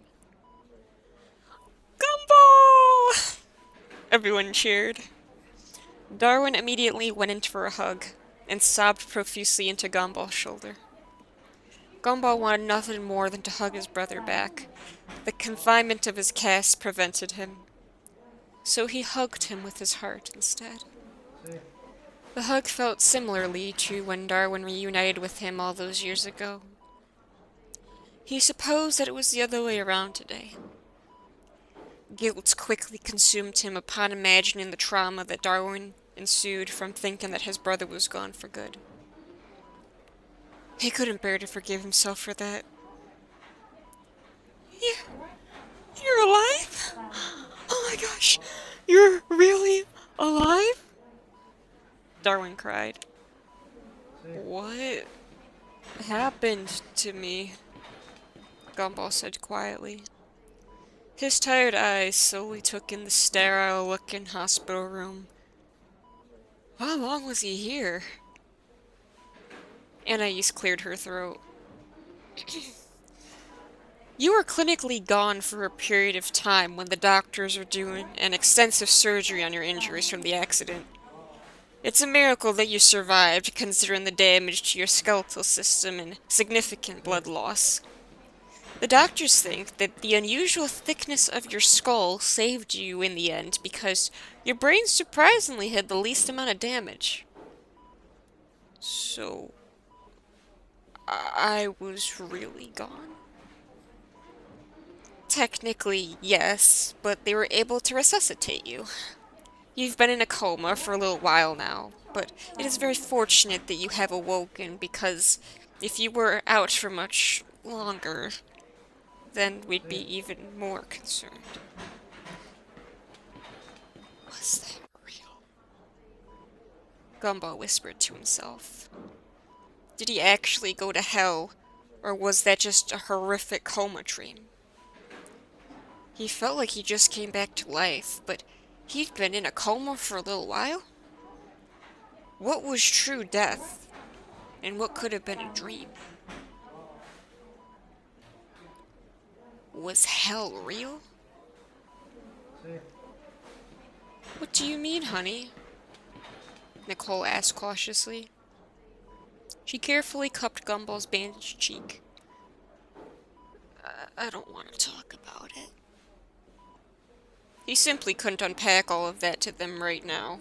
Gumball! Everyone cheered. Darwin immediately went in for a hug, and sobbed profusely into Gumball's shoulder. Gumball wanted nothing more than to hug his brother back. The confinement of his cast prevented him. So he hugged him with his heart instead. The hug felt similarly to when Darwin reunited with him all those years ago. He supposed that it was the other way around today. Guilt quickly consumed him upon imagining the trauma that Darwin ensued from thinking that his brother was gone for good. He couldn't bear to forgive himself for that. You're alive? gosh! You're really alive? Darwin cried. What happened to me? Gumball said quietly. His tired eyes slowly took in the sterile-looking hospital room. How long was he here? Anais cleared her throat. You were clinically gone for a period of time when the doctors were doing an extensive surgery on your injuries from the accident. It's a miracle that you survived, considering the damage to your skeletal system and significant blood loss. The doctors think that the unusual thickness of your skull saved you in the end because your brain surprisingly had the least amount of damage. So, I was really gone? Technically, yes, but they were able to resuscitate you. You've been in a coma for a little while now, but it is very fortunate that you have awoken because if you were out for much longer, then we'd be even more concerned. Was that real? Gumball whispered to himself. Did he actually go to hell, or was that just a horrific coma dream? He felt like he just came back to life, but he'd been in a coma for a little while? What was true death, and what could have been a dream? Was hell real? What do you mean, honey? Nicole asked cautiously. She carefully cupped Gumball's bandaged cheek. I don't want to talk about it. He simply couldn't unpack all of that to them right now.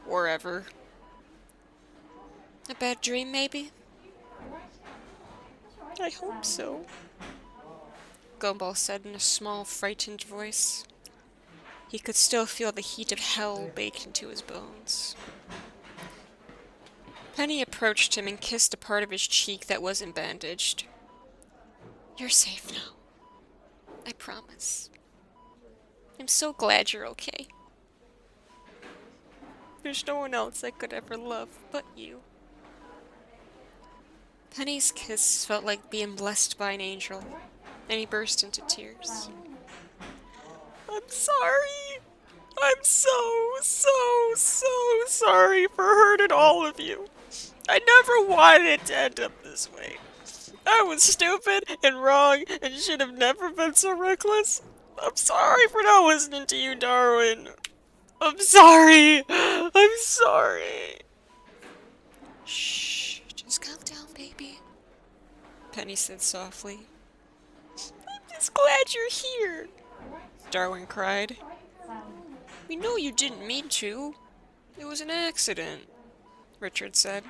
Or ever. A bad dream, maybe? I hope so, Gumball said in a small, frightened voice. He could still feel the heat of hell baked into his bones. Penny approached him and kissed a part of his cheek that wasn't bandaged. You're safe now. I promise. I'm so glad you're okay. There's no one else I could ever love but you. Penny's kiss felt like being blessed by an angel, and he burst into tears. I'm sorry. I'm so sorry for hurting all of you. I never wanted it to end up this way. I was stupid and wrong and should have never been so reckless. I'm sorry for not listening to you, Darwin. I'm sorry. I'm sorry. Shh, just calm down, baby, Penny said softly. I'm just glad you're here, Darwin cried. We know you didn't mean to. It was an accident, Richard said.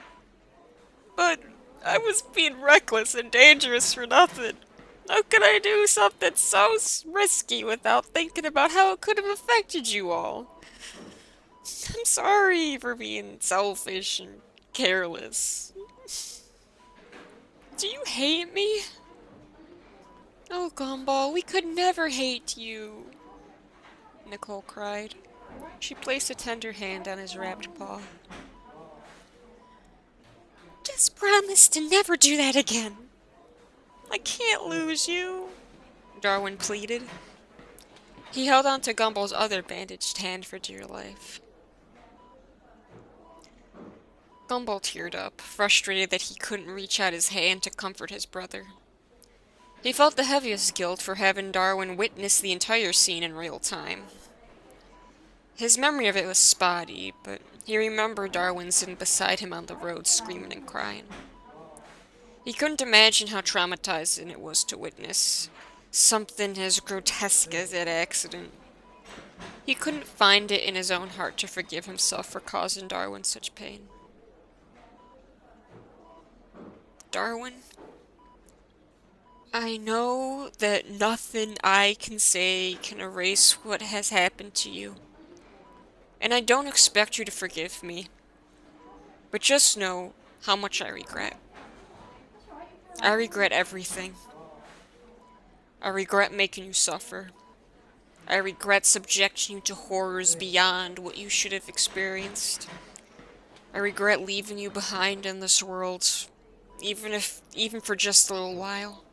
But I was being reckless and dangerous for nothing. How could I do something so risky without thinking about how it could have affected you all? I'm sorry for being selfish and careless. Do you hate me? Oh, Gumball, we could never hate you, Nicole cried. She placed a tender hand on his wrapped paw. Just promise to never do that again. I can't lose you, Darwin pleaded. He held on to Gumball's other bandaged hand for dear life. Gumball teared up, frustrated that he couldn't reach out his hand to comfort his brother. He felt the heaviest guilt for having Darwin witness the entire scene in real time. His memory of it was spotty, but he remembered Darwin sitting beside him on the road screaming and crying. He couldn't imagine how traumatizing it was to witness something as grotesque as that accident. He couldn't find it in his own heart to forgive himself for causing Darwin such pain. Darwin, I know that nothing I can say can erase what has happened to you. And I don't expect you to forgive me. But just know how much I regret. I regret everything. I regret making you suffer. I regret subjecting you to horrors beyond what you should have experienced. I regret leaving you behind in this world, even for just a little while.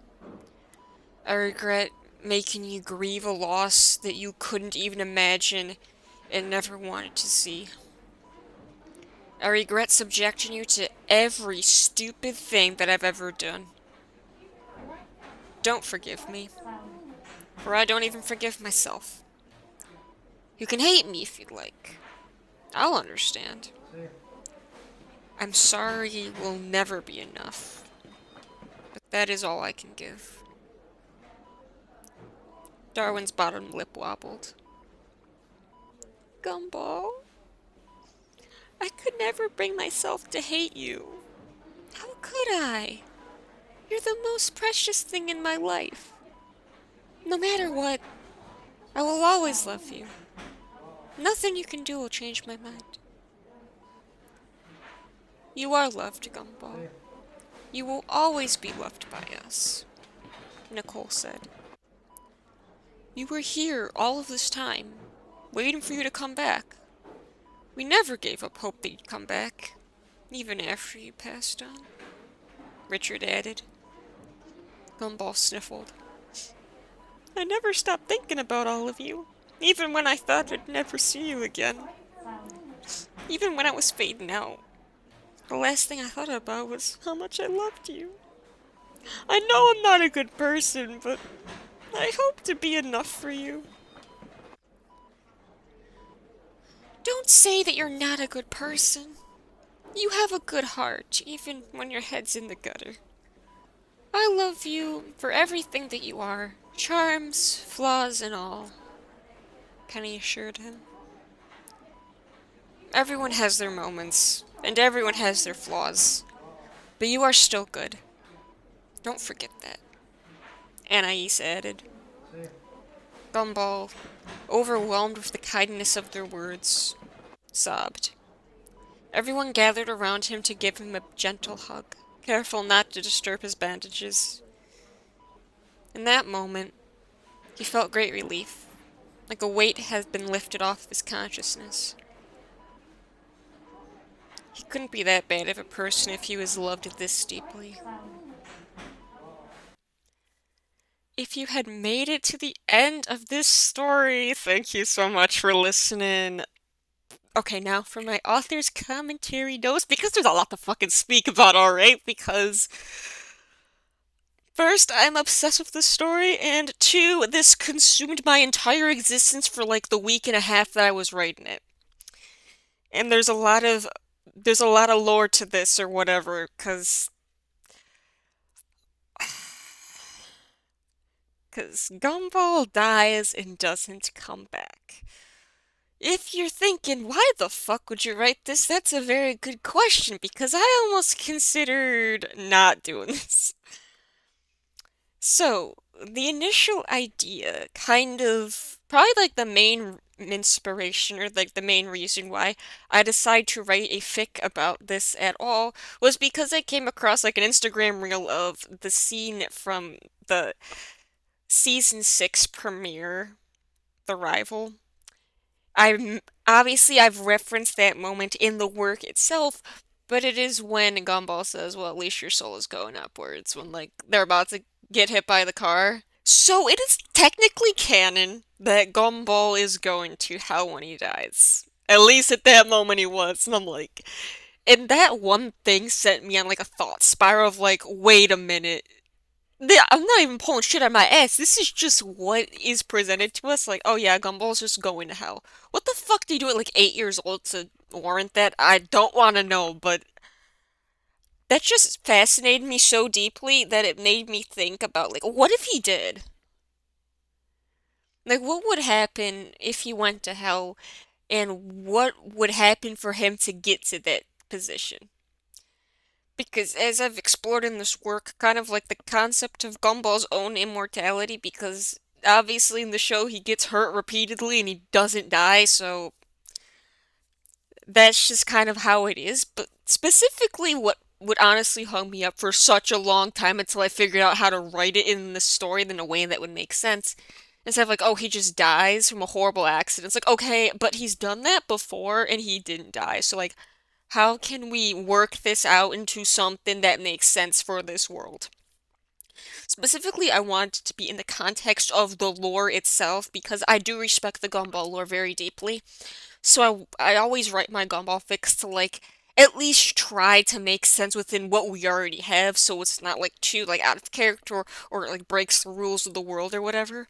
I regret making you grieve a loss that you couldn't even imagine and never wanted to see. I regret subjecting you to every stupid thing that I've ever done. Don't forgive me, for I don't even forgive myself. You can hate me if you'd like. I'll understand. I'm sorry will never be enough, but that is all I can give. Darwin's bottom lip wobbled. Gumball, I could never bring myself to hate you. How could I? You're the most precious thing in my life. No matter what, I will always love you. Nothing you can do will change my mind. You are loved, Gumball. You will always be loved by us, Nicole said. You were here all of this time, waiting for you to come back. We never gave up hope that you'd come back, even after you passed on, Richard added. Gumball sniffled. I never stopped thinking about all of you, even when I thought I'd never see you again. Even when I was fading out. The last thing I thought about was how much I loved you. I know I'm not a good person, but I hope to be enough for you. Don't say that you're not a good person. You have a good heart, even when your head's in the gutter. I love you for everything that you are, charms, flaws, and all, Penny assured him. Everyone has their moments, and everyone has their flaws, but you are still good. Don't forget that, Anais added. Gumball, overwhelmed with the kindness of their words, sobbed. Everyone gathered around him to give him a gentle hug, careful not to disturb his bandages. In that moment, he felt great relief, like a weight had been lifted off his consciousness. He couldn't be that bad of a person if he was loved this deeply. If you had made it to the end of this story, thank you so much for listening. Okay, now for my author's commentary notes, because there's a lot to fucking speak about, alright? Because first, I'm obsessed with this story, and two, this consumed my entire existence for like the week and a half that I was writing it. And there's a lot of lore to this or whatever, cause Gumball dies and doesn't come back. If you're thinking, why the fuck would you write this? That's a very good question, because I almost considered not doing this. So, the initial idea, kind of, probably like the main inspiration, or like the main reason why I decided to write a fic about this at all, was because I came across like an Instagram reel of the scene from the season 6 premiere, The Rival. I've referenced that moment in the work itself, but it is when Gumball says, well, at least your soul is going upwards, when like they're about to get hit by the car. So it is technically canon that Gumball is going to hell when he dies. At least at that moment he was, and I'm like, and that one thing sent me on like a thought spiral of like, wait a minute, I'm not even pulling shit out of my ass. This is just what is presented to us. Like, oh yeah, Gumball's just going to hell. What the fuck did he do at like 8 years old to warrant that? I don't want to know, but that just fascinated me so deeply that it made me think about, like, what if he did? Like, what would happen if he went to hell, and what would happen for him to get to that position? Because as I've explored in this work, kind of like the concept of Gumball's own immortality, because obviously in the show he gets hurt repeatedly and he doesn't die, so that's just kind of how it is. But specifically what would honestly hung me up for such a long time until I figured out how to write it in the story in a way that would make sense Instead of like, oh, he just dies from a horrible accident. It's like, okay, but he's done that before and he didn't die. So like, how can we work this out into something that makes sense for this world? Specifically, I want it to be in the context of the lore itself because I do respect the Gumball lore very deeply. So I always write my Gumball fics to like at least try to make sense within what we already have, so it's not like too like out of character or like breaks the rules of the world or whatever.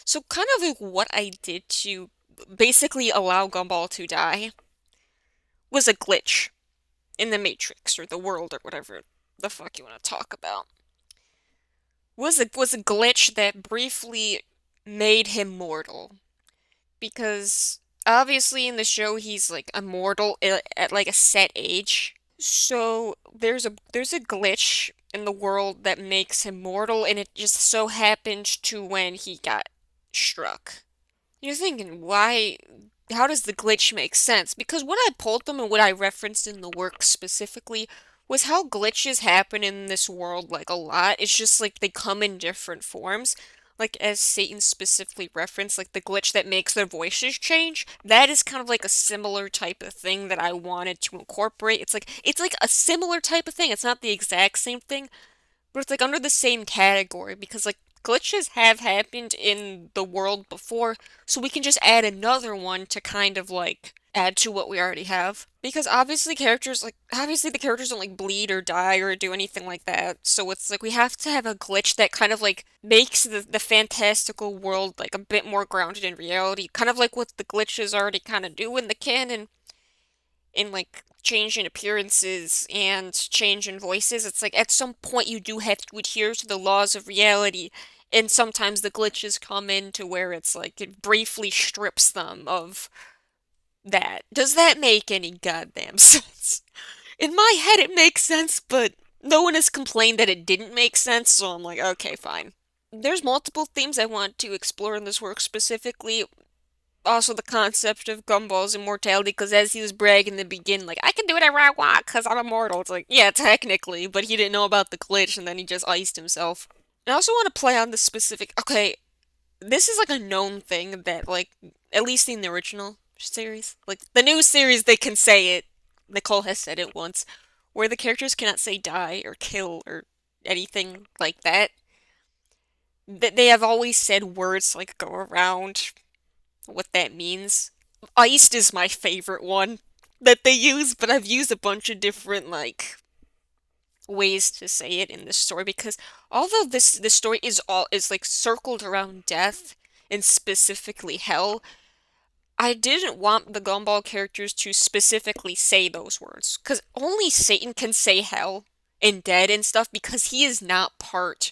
So kind of like what I did to basically allow Gumball to die was a glitch in the Matrix or the world or whatever the fuck you want to talk about. Was a glitch that briefly made him mortal because obviously in the show he's like immortal at like a set age. So there's a glitch in the world that makes him mortal and it just so happened to when he got struck. You're thinking, why? How does the glitch make sense? Because what I pulled them and what I referenced in the work specifically was how glitches happen in this world like a lot. It's just like they come in different forms. Like as Satan specifically referenced, like the glitch that makes their voices change. That is kind of like a similar type of thing that I wanted to incorporate. It's like a similar type of thing. It's not the exact same thing, but it's like under the same category because like glitches have happened in the world before, so we can just add another one to kind of like add to what we already have. Because obviously the characters don't like bleed or die or do anything like that. So it's like we have to have a glitch that kind of like makes the fantastical world like a bit more grounded in reality. Kind of like what the glitches already kind of do in the canon in like change in appearances and change in voices. It's like at some point you do have to adhere to the laws of reality, and sometimes the glitches come in to where it's like it briefly strips them of that. Does that make any goddamn sense? In my head, it makes sense, but no one has complained that it didn't make sense, so I'm like, okay, fine. There's multiple themes I want to explore in this work specifically, also the concept of Gumball's immortality, because as he was bragging in the beginning, like, I can do whatever I want because I'm immortal. It's like, yeah, technically, but he didn't know about the glitch and then he just iced himself. And I also want to play on the specific. Okay, this is like a known thing that, like, at least in the original series, like, the new series, they can say it. Nicole has said it once, where the characters cannot say die or kill or anything like that. That they have always said words like go around what that means. Iced is my favorite one that they use, but I've used a bunch of different like ways to say it in this story because although this story is like circled around death and specifically hell, I didn't want the Gumball characters to specifically say those words because only Satan can say hell and dead and stuff because he is not part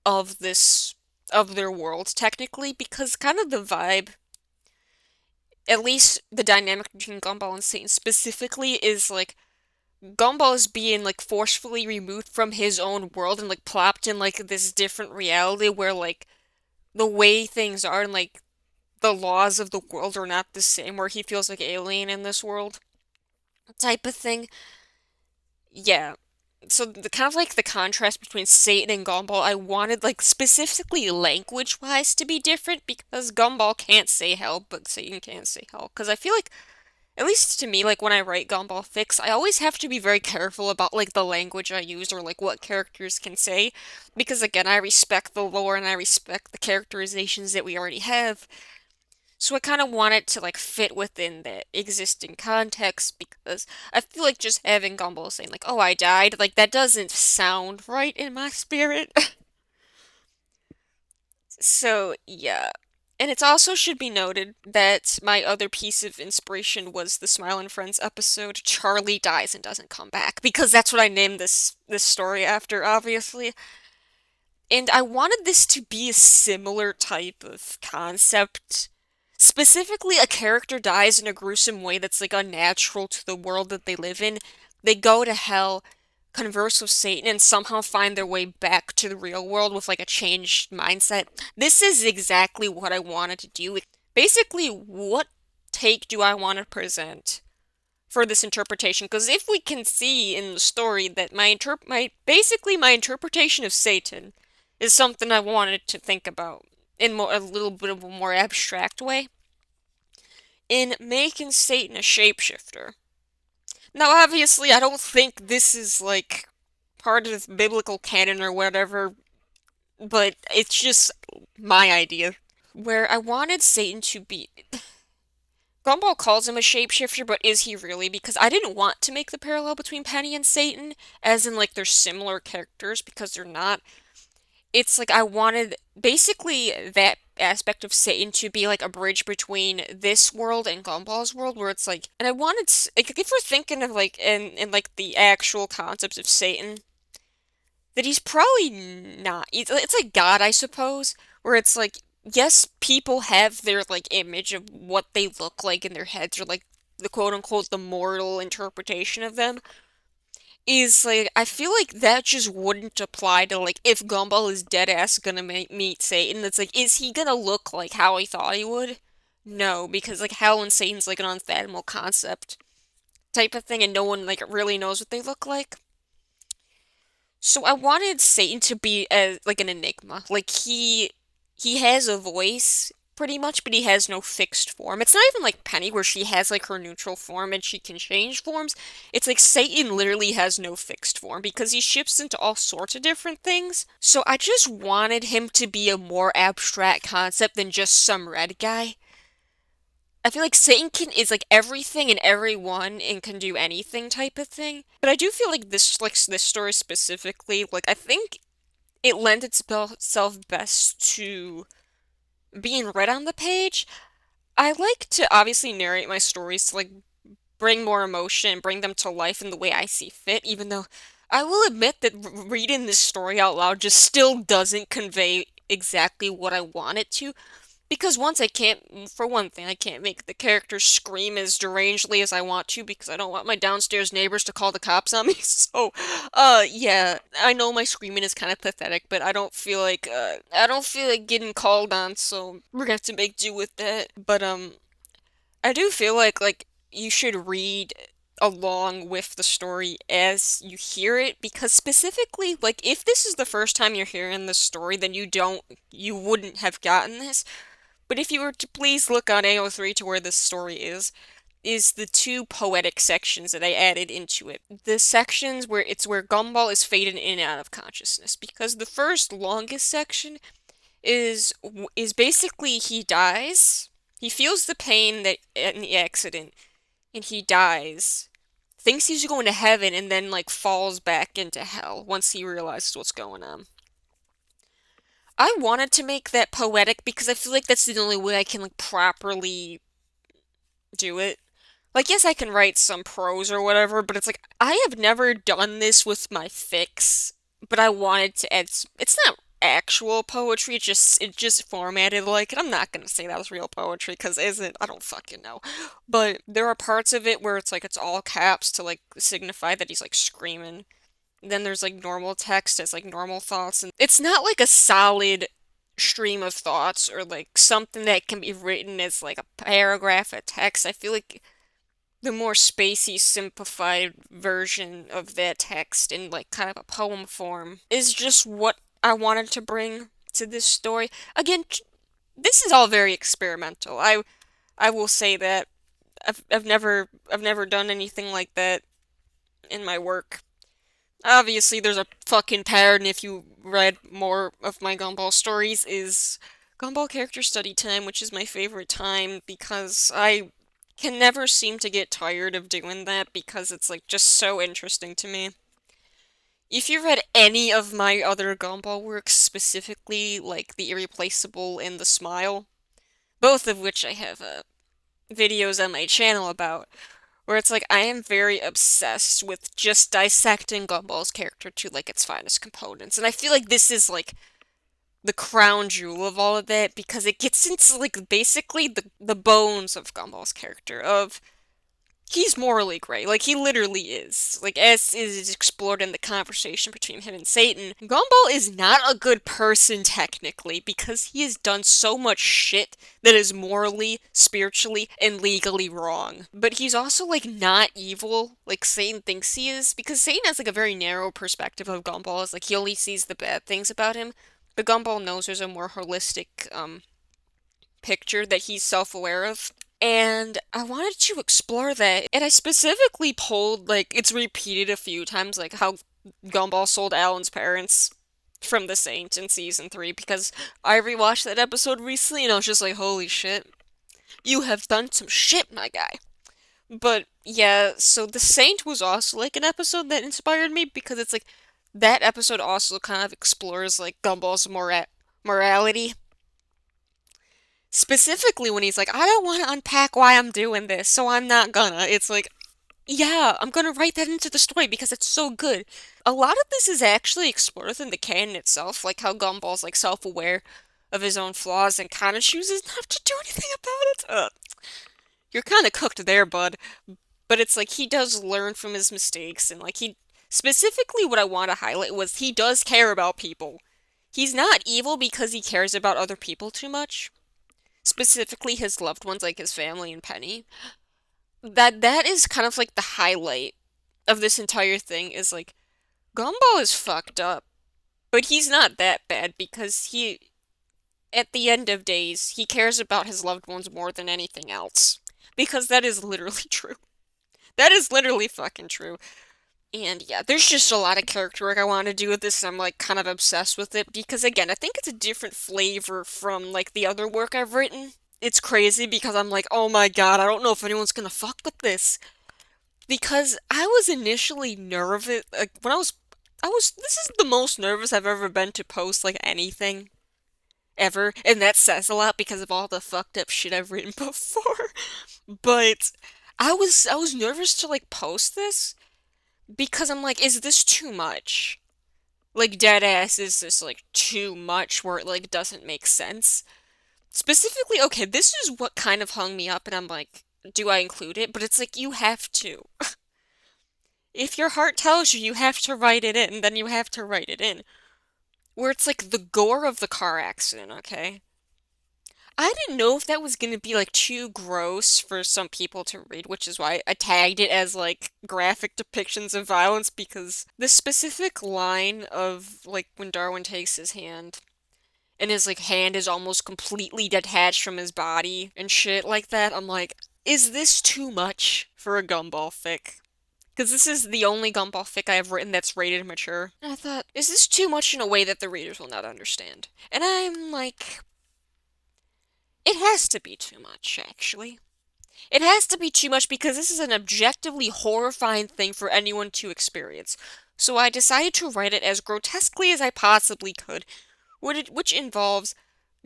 of this of their world technically because kind of the vibe, at least the dynamic between Gumball and Satan specifically is like Gumball is being like forcefully removed from his own world and like plopped in like this different reality where like the way things are and like the laws of the world are not the same, where he feels like alien in this world type of thing. Yeah. So the kind of like the contrast between Satan and Gumball, I wanted like specifically language wise to be different because Gumball can't say hell, but Satan can't say hell. Because I feel like at least to me, like when I write Gumball fics, I always have to be very careful about like the language I use or like what characters can say, because again, I respect the lore and I respect the characterizations that we already have. So I kind of want it to like fit within the existing context because I feel like just having Gumball saying like, "Oh, I died," like that doesn't sound right in my spirit. So, yeah. And it also should be noted that my other piece of inspiration was the Smile and Friends episode Charlie Dies and Doesn't Come Back because that's what I named this story after, obviously. And I wanted this to be a similar type of concept. Specifically, a character dies in a gruesome way that's like unnatural to the world that they live in. They go to hell, converse with Satan, and somehow find their way back to the real world with like a changed mindset. This is exactly what I wanted to do. Basically, what take do I want to present for this interpretation? Because if we can see in the story that my basically my interpretation of Satan is something I wanted to think about in a little bit of a more abstract way, in making Satan a shapeshifter. Now, obviously, I don't think this is, like, part of the biblical canon or whatever, but it's just my idea. Where I wanted Satan to be. Gumball calls him a shapeshifter, but is he really? Because I didn't want to make the parallel between Penny and Satan, as in, like, they're similar characters, because they're not. It's like I wanted basically that aspect of Satan to be like a bridge between this world and Gumball's world, where it's like, and I wanted, like, if we're thinking of like, in like the actual concepts of Satan, that he's probably not. It's like God, I suppose, where it's like, yes, people have their like image of what they look like in their heads, or like the quote unquote the mortal interpretation of them, is like I feel like that just wouldn't apply to like if Gumball is dead ass gonna meet Satan. It's like, is he gonna look like how I thought he would? No, because like hell and Satan's like an unfathomable concept type of thing, and no one like really knows what they look like. So I wanted Satan to be like an enigma. Like he has a voice pretty much, but he has no fixed form. It's not even like Penny where she has like her neutral form and she can change forms. It's like Satan literally has no fixed form because he shifts into all sorts of different things. So I just wanted him to be a more abstract concept than just some red guy. I feel like Satan is like everything and everyone and can do anything type of thing. But I do feel like this story specifically, like I think it lends itself best to being read on the page. I like to obviously narrate my stories to like bring more emotion, bring them to life in the way I see fit, even though I will admit that reading this story out loud just still doesn't convey exactly what I want it to. Because once I can't, for one thing, I can't make the characters scream as derangedly as I want to because I don't want my downstairs neighbors to call the cops on me. So, yeah, I know my screaming is kind of pathetic, but I don't feel like getting called on, so we're gonna have to make do with that. But, I do feel like, you should read along with the story as you hear it, because specifically, like, if this is the first time you're hearing this story, then you wouldn't have gotten this. But if you were to please look on AO3 to where this story is the two poetic sections that I added into it. The sections where Gumball is faded in and out of consciousness. Because the first longest section is basically he dies. He feels the pain that in the accident, and he dies. Thinks he's going to heaven and then like falls back into hell once he realizes what's going on. I wanted to make that poetic because I feel like that's the only way I can like properly do it. Like, yes, I can write some prose or whatever, but it's like I have never done this with my fics, but I wanted to add. It's not actual poetry. It just formatted like it. I'm not gonna say that was real poetry because isn't I don't fucking know. But there are parts of it where it's like it's all caps to like signify that he's like screaming. Then there's like normal text as like normal thoughts, and it's not like a solid stream of thoughts or like something that can be written as like a paragraph of text. I feel like the more spacey, simplified version of that text in like kind of a poem form is just what I wanted to bring to this story. Again, this is all very experimental. I will say that I've never done anything like that in my work. Obviously, there's a fucking pattern if you read more of my Gumball stories, is Gumball character study time, which is my favorite time because I can never seem to get tired of doing that because it's like just so interesting to me. If you read any of my other Gumball works, specifically like The Irreplaceable and The Smile, both of which I have videos on my channel about, where it's like I am very obsessed with just dissecting Gumball's character to like its finest components. And I feel like this is like the crown jewel of all of that because it gets into like basically the bones of Gumball's character of he's morally gray. Like he literally is. Like as is explored in the conversation between him and Satan, Gumball is not a good person technically because he has done so much shit that is morally, spiritually, and legally wrong. But he's also like not evil like Satan thinks he is because Satan has like a very narrow perspective of Gumball. It's like he only sees the bad things about him. The Gumball knows there's a more holistic picture that he's self-aware of. And I wanted to explore that. And I specifically pulled, like, it's repeated a few times, like how Gumball sold Alan's parents from The Saint in season 3, because I rewatched that episode recently and I was just like, holy shit, you have done some shit, my guy. But yeah, so The Saint was also like an episode that inspired me because it's like that episode also kind of explores like Gumball's morality. Specifically when he's like, I don't want to unpack why I'm doing this, so I'm not gonna. It's like, yeah, I'm gonna write that into the story because it's so good. A lot of this is actually explored within the canon itself, like how Gumball's like self-aware of his own flaws and kind of chooses not to do anything about it. You're kind of cooked there, bud. But it's like he does learn from his mistakes, and like he specifically what I want to highlight was he does care about people. He's not evil because he cares about other people too much. Specifically his loved ones, like his family and Penny. That is kind of like the highlight of this entire thing is like Gumball is fucked up, but he's not that bad because he at the end of days he cares about his loved ones more than anything else. Because that is literally true. That is literally fucking true. And yeah, there's just a lot of character work I want to do with this, and I'm like kind of obsessed with it because again, I think it's a different flavor from like the other work I've written. It's crazy because I'm like, oh my god, I don't know if anyone's gonna fuck with this. Because I was initially nervous, like when this is the most nervous I've ever been to post like anything ever, and that says a lot because of all the fucked up shit I've written before. But I was nervous to like post this because I'm like, is this too much? Like dead ass, is this like too much where it like doesn't make sense? Specifically, okay, this is what kind of hung me up, and I'm like, do I include it? But it's like you have to. If your heart tells you you have to write it in, then you have to write it in. Where it's like the gore of the car accident, okay? I didn't know if that was gonna be like too gross for some people to read, which is why I tagged it as like graphic depictions of violence because the specific line of like when Darwin takes his hand and his like hand is almost completely detached from his body and shit like that, I'm like, is this too much for a Gumball fic? Because this is the only Gumball fic I have written that's rated mature. And I thought, is this too much in a way that the readers will not understand? And I'm like, it has to be too much, actually. It has to be too much because this is an objectively horrifying thing for anyone to experience. So I decided to write it as grotesquely as I possibly could, which involves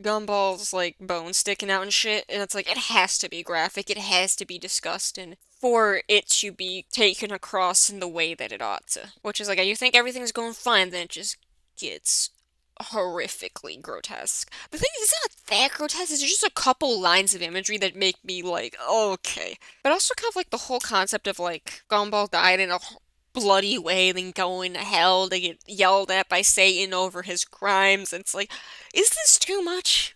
Gumball's like bones sticking out and shit, and it's like it has to be graphic, it has to be disgusting for it to be taken across in the way that it ought to. Which is like you think everything's going fine, then it just gets horrifically grotesque. The thing is, it's not that grotesque, it's just a couple lines of imagery that make me like, okay. But also kind of like the whole concept of like Gumball died in a bloody way, then going to hell to get yelled at by Satan over his crimes. And it's like, is this too much?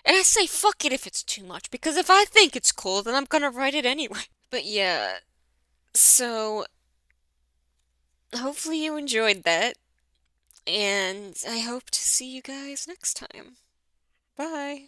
And I say fuck it if it's too much, because if I think it's cool, then I'm gonna write it anyway. But yeah, so hopefully you enjoyed that, and I hope to see you guys next time. Bye.